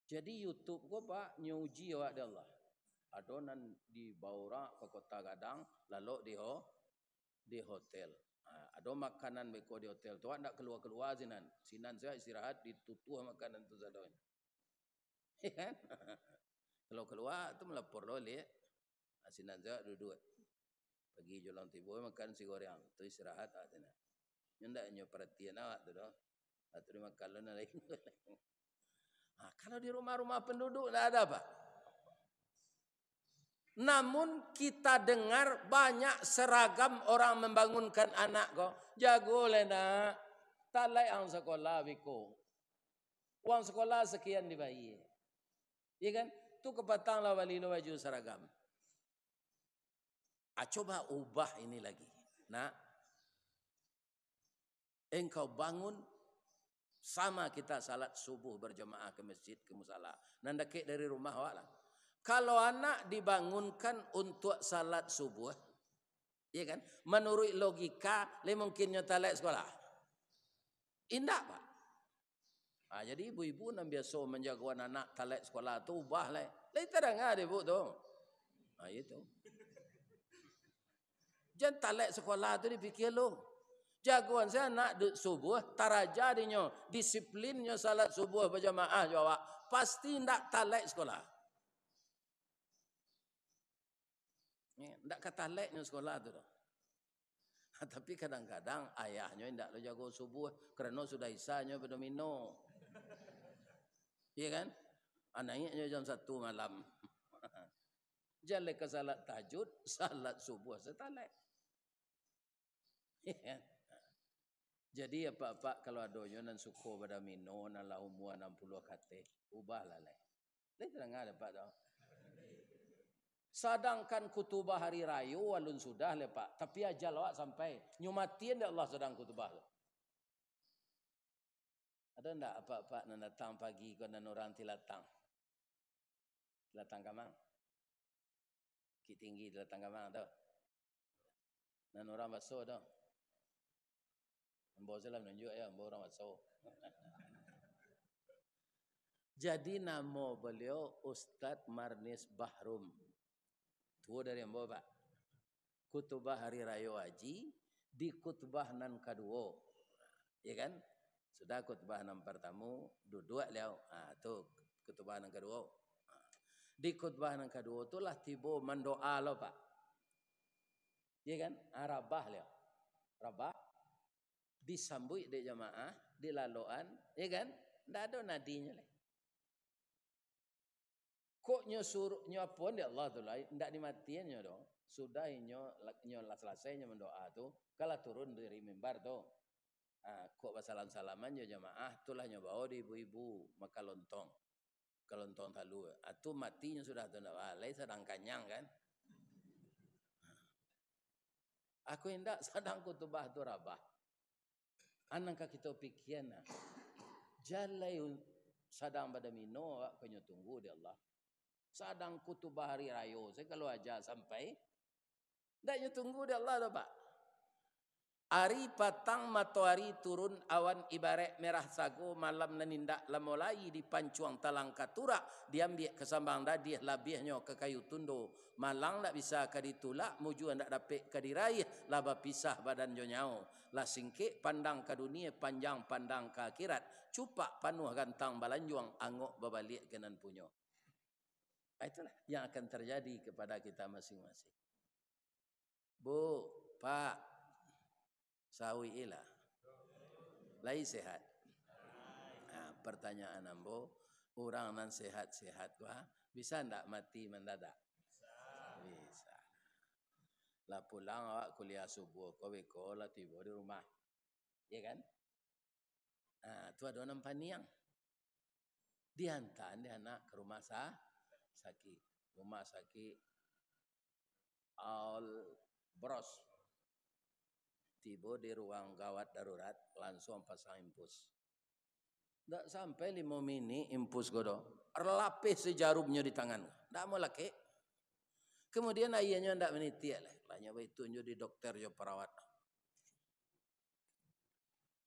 Jadi YouTube ko pak nyuji awak Allah. Adonan di Baura ke Kota Gadang, lalu di hotel. Ada makanan beko di hotel tu ndak keluar sinan. Sinan saya istirahat ditutuh makanan tu sadonya. Kan? Kalau keluar tu melapor loleh. Sinan saya duduk. Pergi Jolang Tibur makan si goreng. Tu istirahat sinan. Ndak nyo perhatian awak tu doh. Atau makan lo lain. Kalau di rumah-rumah penduduk tidak ada apa. Namun kita dengar banyak seragam orang membangunkan anak kau. Jago le nak. Tak laik ang sekolah biko. Uang sekolah sekian dibayar. Ya kan? Tu kepatanglah wali lo baju seragam. Coba ubah ini lagi. Nak. Engkau bangun. Sama kita salat subuh berjemaah ke masjid, ke musala. Nandake dari rumah awak lah. Kalau anak dibangunkan untuk salat subuh, ya kan? Menurut logika, le mungkin nyotalek sekolah. Indah pak. Jadi ibu-ibu yang biasa menjagoan anak talek sekolah tu ubah le. Le terang ada ibu tu. Itu. Jangan talek sekolah tu dipikir lo. Jagoan saya nak subuh, taraja dinyo, disiplinnya salat subuh berjamaah jawab. Pasti ndak talek sekolah. Ndak kataleknya sekolah tu. Tapi kadang-kadang ayahnya ndak lo jago subuh kerana sudah isanya berdomino. Iya kan? Anaknya jam 1 malam. Jangan ke salat tahajud, salat subuh setalek. Iya. Jadi apa-apa kalau adonyo nan suko pada mino nan la umur 60 kate ubahlah le. Le terang ada pak dah. Sedangkan kutubah hari raya walun sudah le pak, tapi ajal awak sampai nyumatin Allah sedang kutubah tu. Ada ndak apa-apa nan datang pagi ko nan orang tilatang. Tilatang kamang. Ki tinggi tilatang kamang tu. Nan orang baso tu. Ambo salam nunjuk ya, ambo orang masuk. Jadi nama beliau Ustadz Marnis Bahrum. Tua dari ambo pak. Kutubah hari raya haji di kutubah nan kedua. Ya kan? Sudah kutubah nan pertama duduk liau. Tu kutubah nan kedua. Di kutubah nan kedua itulah tiba mendoa lo pak. Ya kan? Rabah liau. Rabah disambut di jamaah, di laluan, ya kan? Tidak ada nadinya lah. Kok nyo suruh nyo pun di Allah tu lah, tidak dimatian nyo dong. Sudah nyo selesai nyo mendoa tu, kalau turun dari mimbar tu, kok salam-salaman nyo jamaah, itulah nyo bawa di ibu-ibu maka lontong talu. Itu matinya sudah tu tidak balai, sedang kanyang kan? Aku hendak sedang kutubah tu rabah. Anangkah kita pikiran jalai sadang pada mino kenyo tunggu di Allah. Sadang kutubah hari raya saya kalau aja sampai ndak nyo tunggu di Allah tu pak. Hari patang matahari turun awan ibarat merah sago malam nanindak lamolai di pancuang talang katura diambil kesambang dadih labihnya ke kayu tundo malang ndak bisa kaditulak muju ndak dapat kadiraih laba pisah badan jo nyao la singke pandang ke dunia panjang pandang ke akhirat cupak panuh gantang balanjuang angok babalik kenan punyo. Itulah yang akan terjadi kepada kita masing-masing. Bu, Pak, sawi ilah. Lai sehat. Pertanyaan ambo, orang nan sehat-sehat gua bisa ndak mati mendadak? Bisa. Lah pulang awak kuliah subuh kau beko lah tiba di rumah. Ya kan? Tu ada orang paniang. Dihantar dia anak ke rumah sakit. Rumah sakit Al Bros. Tiba di ruang gawat darurat langsung pasang impus. Tak sampai 5 menit impus godo. Lapis sejarumnya di tangan. Tak mau laki. Kemudian ayahnya ndak meniti lah. Lanya baik tunjuk di dokter jo perawat.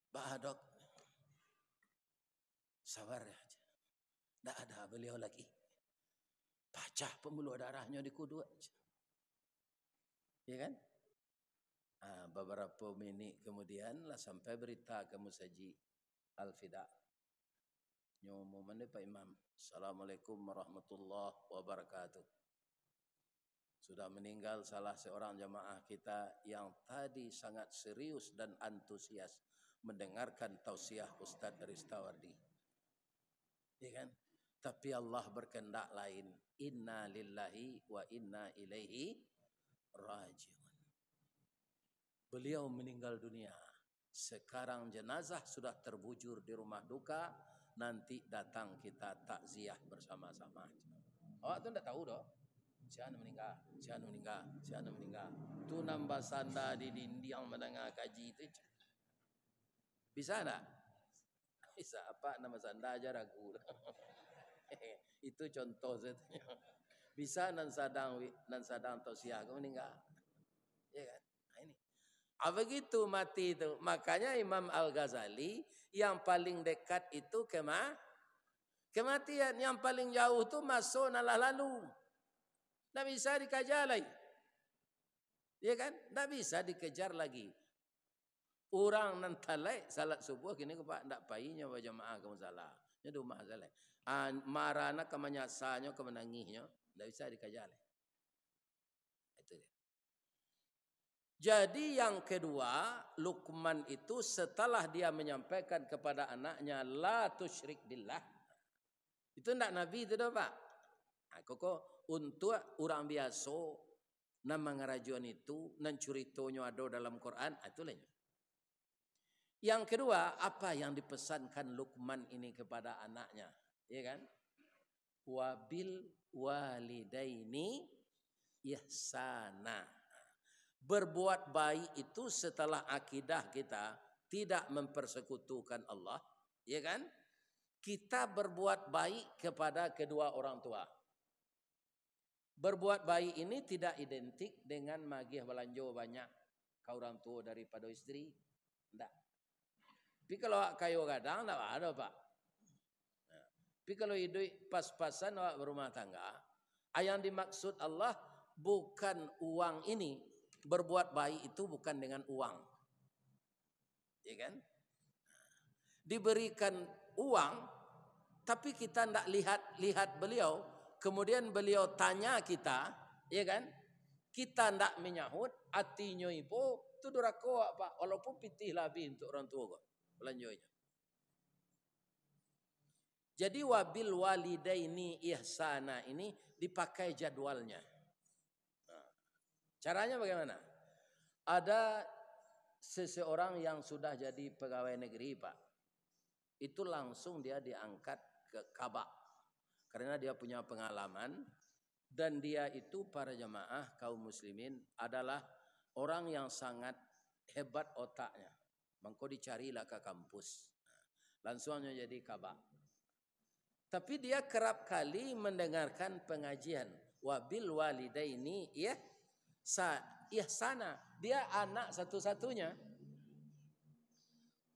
Bah dok, sabar ya. Ndak ada beliau lagi. Pecah pembuluh darahnya di kudu aja. Ya kan? Beberapa menit kemudian lah sampai berita ke Musaji Al-Fida. Nyomo mana Pak Imam. Assalamualaikum warahmatullahi wabarakatuh. Sudah meninggal salah seorang jamaah kita yang tadi sangat serius dan antusias mendengarkan tausiah Ustaz Ristawardi. Ya kan? Tapi Allah berkehendak lain. Inna lillahi wa inna ilaihi rajiun. Beliau meninggal dunia. Sekarang jenazah sudah terbujur di rumah duka. Nanti datang kita takziah bersama-sama. Awak tu tak tahu doh. Siapa meninggal, siapa meninggal, siapa meninggal. Tu nambah sanda di dinding yang menengah kaji itu. Bisa tak? Bisa apa nama sanda aja ragu. Itu contoh saja. Bisa nan sadang tausiah kau meninggal. Ya kan? Begitu mati itu. Makanya Imam Al-Ghazali yang paling dekat itu kematian. Yang paling jauh itu masuk nalah lalu. Tak bisa dikejar lagi. Ya kan? Tak bisa dikejar lagi. Orang nantalai salat subuh kini kepak ndak payihnya berjamaah kamu salah. Nya rumah salah. Marana kemenyasanya kemenangihnya ndak bisa dikejar lagi. Jadi yang kedua, Luqman itu setelah dia menyampaikan kepada anaknya la tusyrik billah. Itu ndak Nabi itu dah Pak. Koko untuk orang biasa nama ngarajuan itu nan curitonya ada dalam Quran itu lainnya. Yang kedua, apa yang dipesankan Luqman ini kepada anaknya, ya kan? Wabil walidaini ihsana. Berbuat baik itu setelah akidah kita tidak mempersekutukan Allah, ya kan? Kita berbuat baik kepada kedua orang tua. Berbuat baik ini tidak identik dengan magih belanjo banyak ke orang tua daripada istri, tidak. Tapi kalau kayu gadang tidak ada Pak. Tapi kalau hidup pas-pasan awak berumah tangga, yang dimaksud Allah bukan uang ini. Berbuat baik itu bukan dengan uang. Ya kan? Diberikan uang, tapi kita tidak lihat beliau. Kemudian beliau tanya kita, ya kan? Kita tidak menyahut, hatinya ibu, itu durako Pak. Walaupun pitih lebih untuk orang tua kok. Belanjonya. Jadi wabil walidaini ihsana ini dipakai jadwalnya. Caranya bagaimana? Ada seseorang yang sudah jadi pegawai negeri Pak. Itu langsung dia diangkat ke Kabak. Karena dia punya pengalaman. Dan dia itu para jamaah kaum muslimin adalah orang yang sangat hebat otaknya. Maka dicarilah ke kampus. Langsungnya jadi Kabak. Tapi dia kerap kali mendengarkan pengajian. Wabil walidaini ihsana. Dia anak satu-satunya.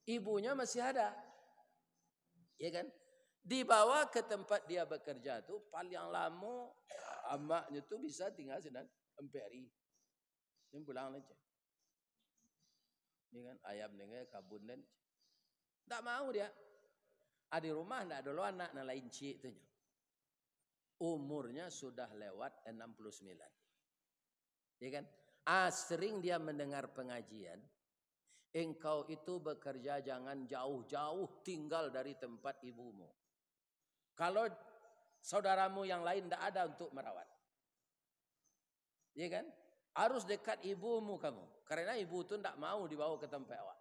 Ibunya masih ada. Ya kan? Dibawa ke tempat dia bekerja tu paling lama amaknya tu bisa tinggal sedang emperi. Dia pulang aja. Ya kan? Ayam dengan kabun dan tak mau dia. Di rumah tak ada lo anak na lain cik tu. Umurnya sudah lewat 69. Ya kan? Sering dia mendengar pengajian. Engkau itu bekerja jangan jauh-jauh tinggal dari tempat ibumu. Kalau saudaramu yang lain tidak ada untuk merawat. Ya kan? Harus dekat ibumu kamu. Karena ibu itu tidak mau dibawa ke tempat awak.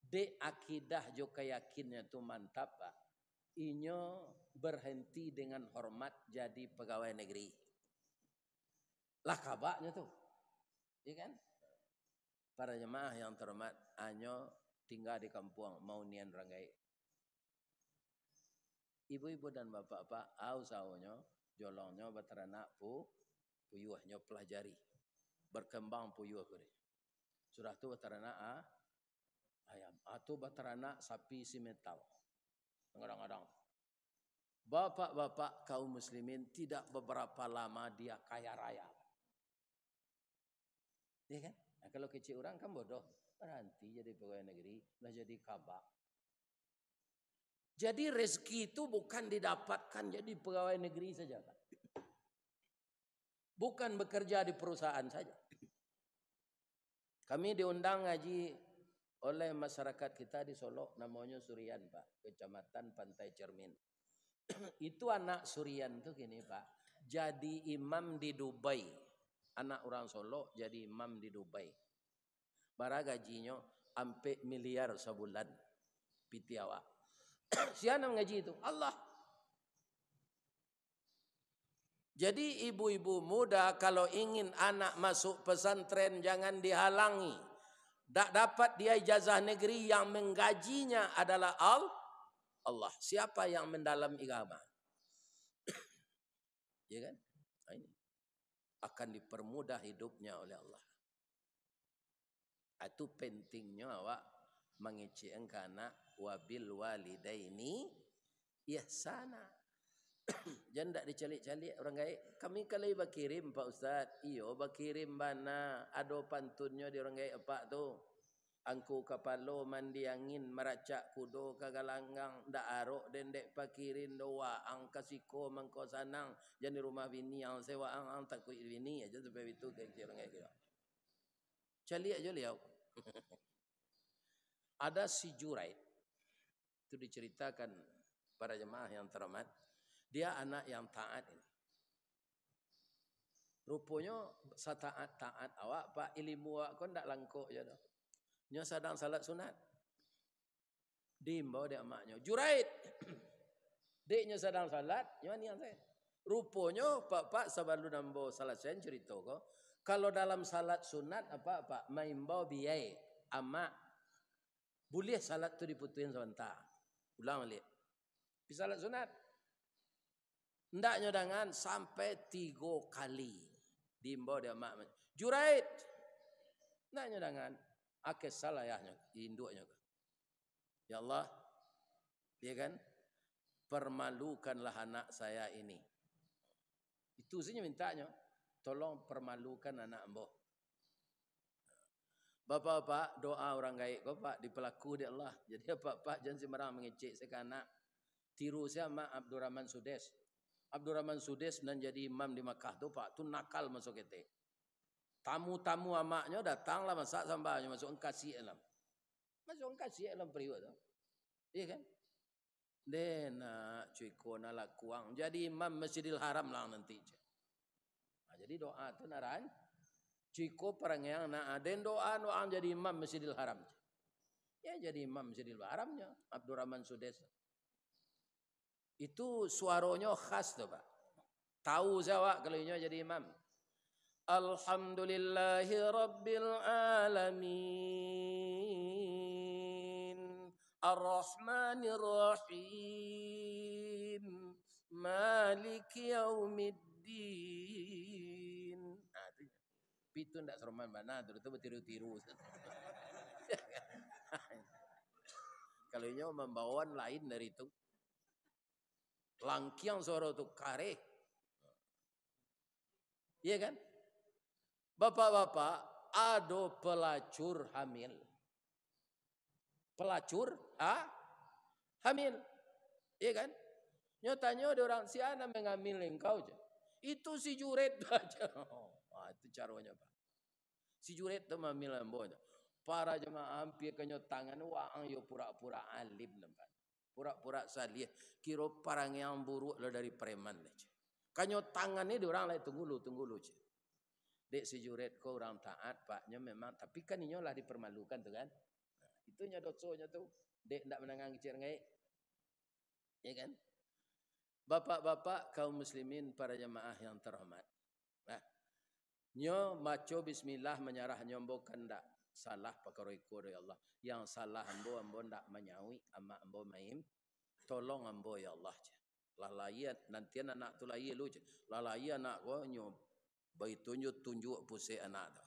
De akidah jo keyakinnya itu mantap Pak. Inyo berhenti dengan hormat jadi pegawai negeri. Lah kabaknya tuh. Ya kan? Para jemaah yang terhormat, anyo tinggal di kampung mau nian Ranggai. Ibu-ibu dan bapak-bapak, au saonyo Jolongnya beteranak puyuhnya pelajari. Berkembang puyuh ke dia. Sudah tu beteranak ayam. Atau beteranak sapi simental. Kadang-kadang. Bapak-bapak kaum muslimin tidak beberapa lama dia kaya raya. Ya kan? Nah, kalau kecil orang kan bodoh. Berhenti jadi pegawai negeri. Lah jadi kabak. Jadi rezeki itu bukan didapatkan jadi pegawai negeri saja. Kan? Bukan bekerja di perusahaan saja. Kami diundang ngaji oleh masyarakat kita di Solo. Namanya Surian Pak. Kecamatan Pantai Cermin. Itu anak Surian tuh gini Pak. Jadi imam di Dubai. Anak orang Solo jadi imam di Dubai. Bara gajinya sampai miliar sebulan. Pitiawa. Siapa ngaji itu? Allah. Jadi ibu-ibu muda kalau ingin anak masuk pesantren jangan dihalangi. Tak dapat dia ijazah negeri yang menggajinya adalah Allah. Siapa yang mendalam agama? Ya kan? Nah, ini akan dipermudah hidupnya oleh Allah. Itu pentingnya awak mengecek anak wabil walidaini ihsana. Jangan tak dicalik-calik orang gaib. Kami kalau berkirim Pak Ustaz, iyo berkirim mana ada pantunnya di orang gaib apa tu. Angku kapalo mandi angin meracak kudo kagalanggang dak arok den dek pakirin doa ang kasiko mangko sanang jadi rumah bini yang sewa ang takut bini aja sampai itu ke orang gaib. Calik aja liau. Ada si Juraid. Itu diceritakan para jemaah yang terhormat. Dia anak yang taat ini. Rupanya setaat-taat awak pak ilmu awak kon ndak langkok je dah. Nya sedang salat sunat. Diimbau dia maknya, Juraid. Deknya sedang salat, nya niat saya. Rupanya pak sebelum nambo salat sen cerita ko, kalau dalam salat sunat apa pak maimbau biai ama boleh salat tu diputuin sebentar. Ulang balik. Di salat sunat ndaknya dengan sampai 3 kali diimbau dia mak. Juraid. Ndaknya dengan akeh salah yahnya induknya. Ya Allah. Ya kan? Permalukanlah anak saya ini. Itu saja mintanya. Tolong permalukan anak ambo. Bapak-bapak doa orang gaib kau pak dipelaku di Allah. Jadi bapak jangan sembarang mengecek sekanak. Tiru saya mak Abdurrahman Sudes. Abdurrahman Sudes dan jadi imam di Makkah tu pak tu nakal masuk kete. Tamu-tamu amaknya datanglah masak sambalnya masuk engkasi alam. Masuk engkasi alam periuk tu. Iya kan? Dena cuy kona lah kuang. Jadi imam Masjidil Haram lah nanti. Nah, jadi doa tu naran. Ciko perang yang nak den doa jadi imam Masjidil Haram. Ya jadi imam Masjidil Haramnya Abdurrahman Sudes. Itu suaranya khas tu Pak. Tahu saya kalau ini jadi imam. Alhamdulillahi Rabbil Alamin. Ar-Rahmanir Rahim. Maliki Yaumiddin. Nah, itu tidak seroman mana, itu bertiru-tiru. Kalau ini membawaan lain dari itu. Langkiang suara itu kare. Iya kan? Bapak-bapak, ada pelacur hamil. Pelacur hamil. Iya kan? Nyatanya ada orang si anak mengambil engkau aja. Itu si Juret aja. Itu caranya Pak. Si Juret itu mengambil ambonya. Para jemaah hampir kenyotangan waang yo pura-pura alim nampak. Pura-pura salih. Kira parang yang buruk lah dari preman lah. Kanyo tangan ni orang lain tunggu lu. Dek si Juret ko orang taat paknya memang. Tapi kan inyo lah dipermalukan tu kan. Nah, itunya dosonya tu. Dek ndak menangang kecil ngai. Ya kan? Bapak-bapak kaum muslimin para jemaah yang terhormat. Nah, nyo maco bismillah menyerah nyombo kandak. Salah perkara iko ya Allah. Yang salah ambo ndak menyawi ama ambo maim. Tolong ambo ya Allah. Lalaya nanti anak tu laya lu. Lalaya anak gua nyo bayi tunjuk pusing anak tu.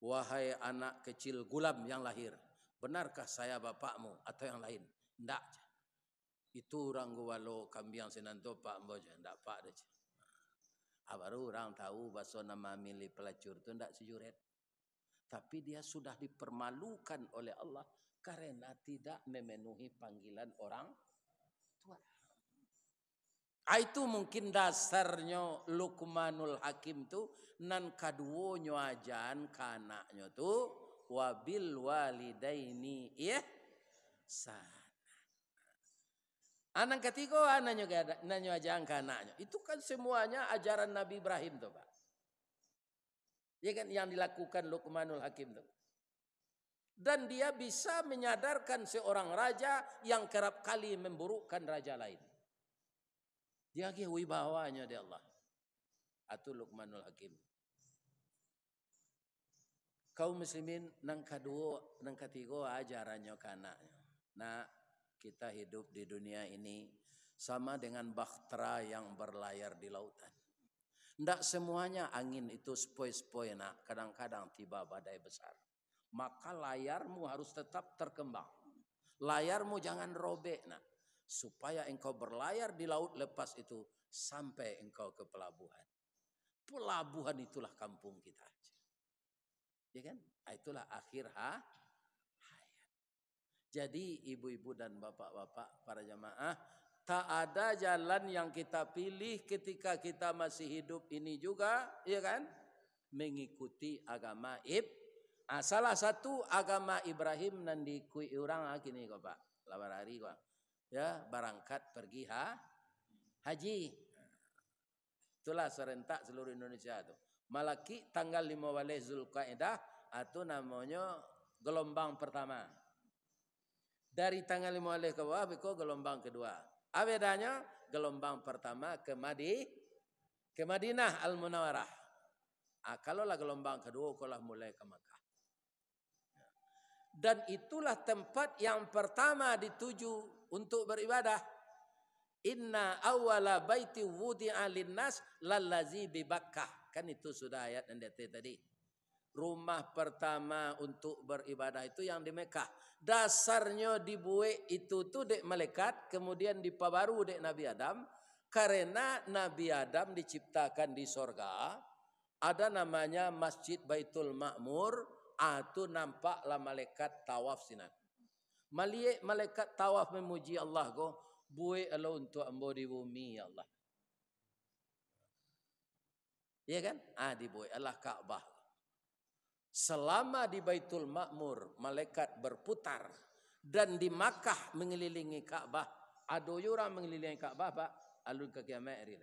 Wahai anak kecil gulam yang lahir, benarkah saya bapakmu atau yang lain? Ndak. Itu orang gua lo kambiang senanto pak mboja ndak pak deh. Baru orang tahu bahasa nama milih pelacur tu ndak sejuret. Tapi dia sudah dipermalukan oleh Allah karena tidak memenuhi panggilan orang tua. Itu mungkin dasarnya Luqmanul Hakim tu nan kaduonyo ajan kanaknya tu wabil walidaini ihsan. Anak ketiga anaknya ajan kanaknya. Itu kan semuanya ajaran Nabi Ibrahim tu, Pak. Ya kan yang dilakukan Luqmanul Hakim tu. Dan dia bisa menyadarkan seorang raja yang kerap kali memburukkan raja lain. Dia lagi wibawanya di Allah. Atau Luqmanul Hakim. Kaum muslimin nang kedua, nang ketiga ajarannya kanaknya. Nah, kita hidup di dunia ini sama dengan bahtera yang berlayar di lautan. Tidak semuanya angin itu sepoi-sepoi nak. Kadang-kadang tiba badai besar. Maka layarmu harus tetap terkembang. Layarmu jangan robek nak. Supaya engkau berlayar di laut lepas itu sampai engkau ke pelabuhan. Pelabuhan itulah kampung kita. Ya kan? Itulah akhir hayat. Jadi ibu-ibu dan bapak-bapak para jamaah, tak ada jalan yang kita pilih ketika kita masih hidup ini juga, ya kan? Mengikuti agama salah satu agama Ibrahim nan dikui orang kini kok Pak. Lawan hari kok. Ya, berangkat pergi haji. Itulah serentak seluruh Indonesia tu. Malaki tanggal 15 Zulqa'dah itu namanya gelombang pertama. Dari tanggal 15 ke bawah itu gelombang kedua. Apa bedanya? Gelombang pertama ke Madinah Al-Munawwarah. Kalaulah gelombang kedua kalau mulai ke Makkah. Dan itulah tempat yang pertama dituju untuk beribadah. Inna awwala baiti wudi'a linnas lallazi bi Bakkah. Kan itu sudah ayat yang tadi. Rumah pertama untuk beribadah itu yang di Mekah. Dasarnya dibuat itu tuh dek malaikat, kemudian dipabaru dek Nabi Adam. Karena Nabi Adam diciptakan di sorga, ada namanya Masjid Baitul Ma'mur, itu nampaklah malaikat tawaf sinan. Malaikat tawaf memuji Allah go, buat Allah untuk ambo di bumi ya Allah. Ya kan? Dibuat Allah Ka'bah. Selama di Baitul Ma'mur malaikat berputar dan di Makkah mengelilingi Ka'bah, ada orang mengelilingi Ka'bah Pak, alun ke kiamat hari.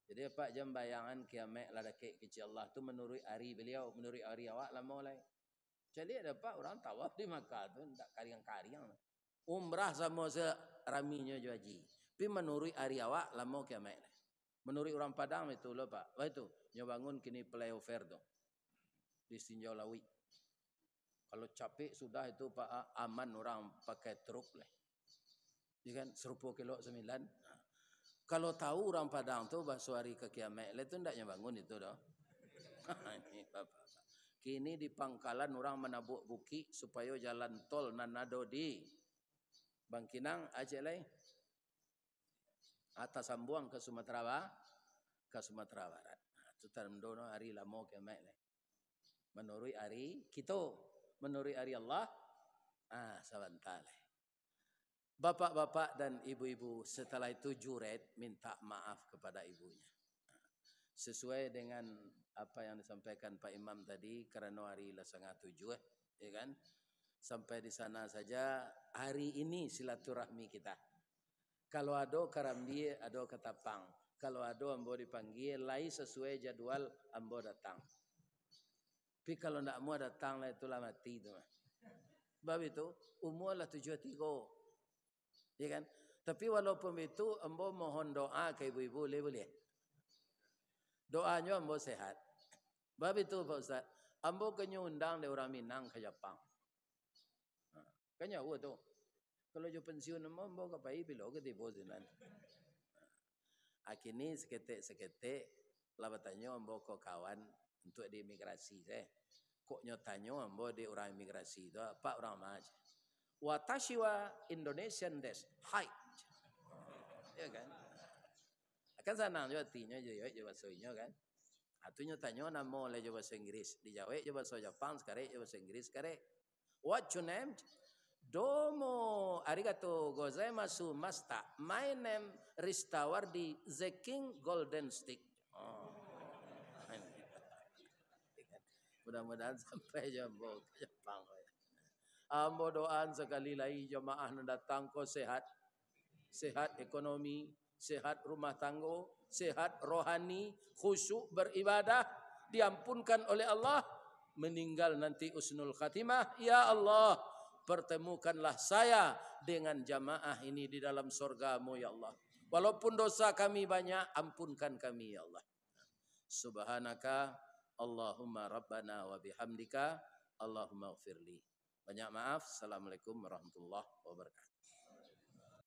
Jadi Pak jam bayangan kiamat lada kecil Allah tu menurut hari beliau, menurut hari awak lama mulai. Jadi ada Pak orang tawaf di Makkah tu tak kariang-kariang. Umrah sama seraminya haji. Tapi menurut hari awak lama kiamat. Menurut orang Padang itu loh Pak. Wah itu nyobangun kini flyover tu. Di Tinjau Lawi. Kalau capek sudah itu Pak aman orang pakai truk lah. Ya kan 10 kilo 9. Kalau tahu orang Padang tu basuari ke kiamat itu ndaknya bangun itu dah. Ini Bapak. Kini di Pangkalan orang menabuk buki supaya jalan tol nanado di Bangkinang aja lain. Atas sambung ke Sumatera Barat. Itu termendono hari lama kiamat lah. Menurut hari kita, menurut hari Allah, sebentar. Bapak-bapak dan ibu-ibu setelah itu juret minta maaf kepada ibunya. Sesuai dengan apa yang disampaikan Pak Imam tadi, karena hari 6:30, ya kan? Sampai di sana saja hari ini silaturahmi kita. Kalau ada karambi, ada ketapang. Kalau ada ambo dipanggil, lai sesuai jadwal ambo datang. Tapi kalau tidak mau datang lah itulah mati tu. Sebab itu umur lah 73. Ya kan? Tapi walaupun itu ambo mohon doa ke ibu-ibu boleh. Doanya ambo sehat. Sebab itu Pak Ustaz, ambo kena undang di orang Minang ke Jepang. Kanya tu. Kalau jo pensiun mo kapai pilo ke tibo sinan. Akini seketik labatanyo ambo ko kawan untuk di imigrasi kok nyotanyo ambo di orang imigrasi itu Pak orang maj. Watashi wa Indonesian des. Hai. Ya kan? Akan sanang juga artinya je bahasa Inyo kan. Atunya tanyo namo le je bahasa Inggris. Dijawab je bahasa Jepang sekarang je bahasa Inggris sekarang. What your name? Domo arigato gozaimasu masta. My name Ristawardi the King Golden Stick. Oh. Mudah-mudahan sampai jambo ke Jepang. Ambo doaan sekali lagi jemaah datang ko sehat. Sehat ekonomi, sehat rumah tangga, sehat rohani, khusyuk beribadah, diampunkan oleh Allah, meninggal nanti usnul khatimah. Ya Allah, pertemukanlah saya dengan jamaah ini di dalam surga-Mu ya Allah. Walaupun dosa kami banyak, ampunkan kami ya Allah. Subhanaka Allahumma rabbana wa bihamdika Allahumma ghfirli. Banyak maaf. Assalamualaikum warahmatullahi wabarakatuh.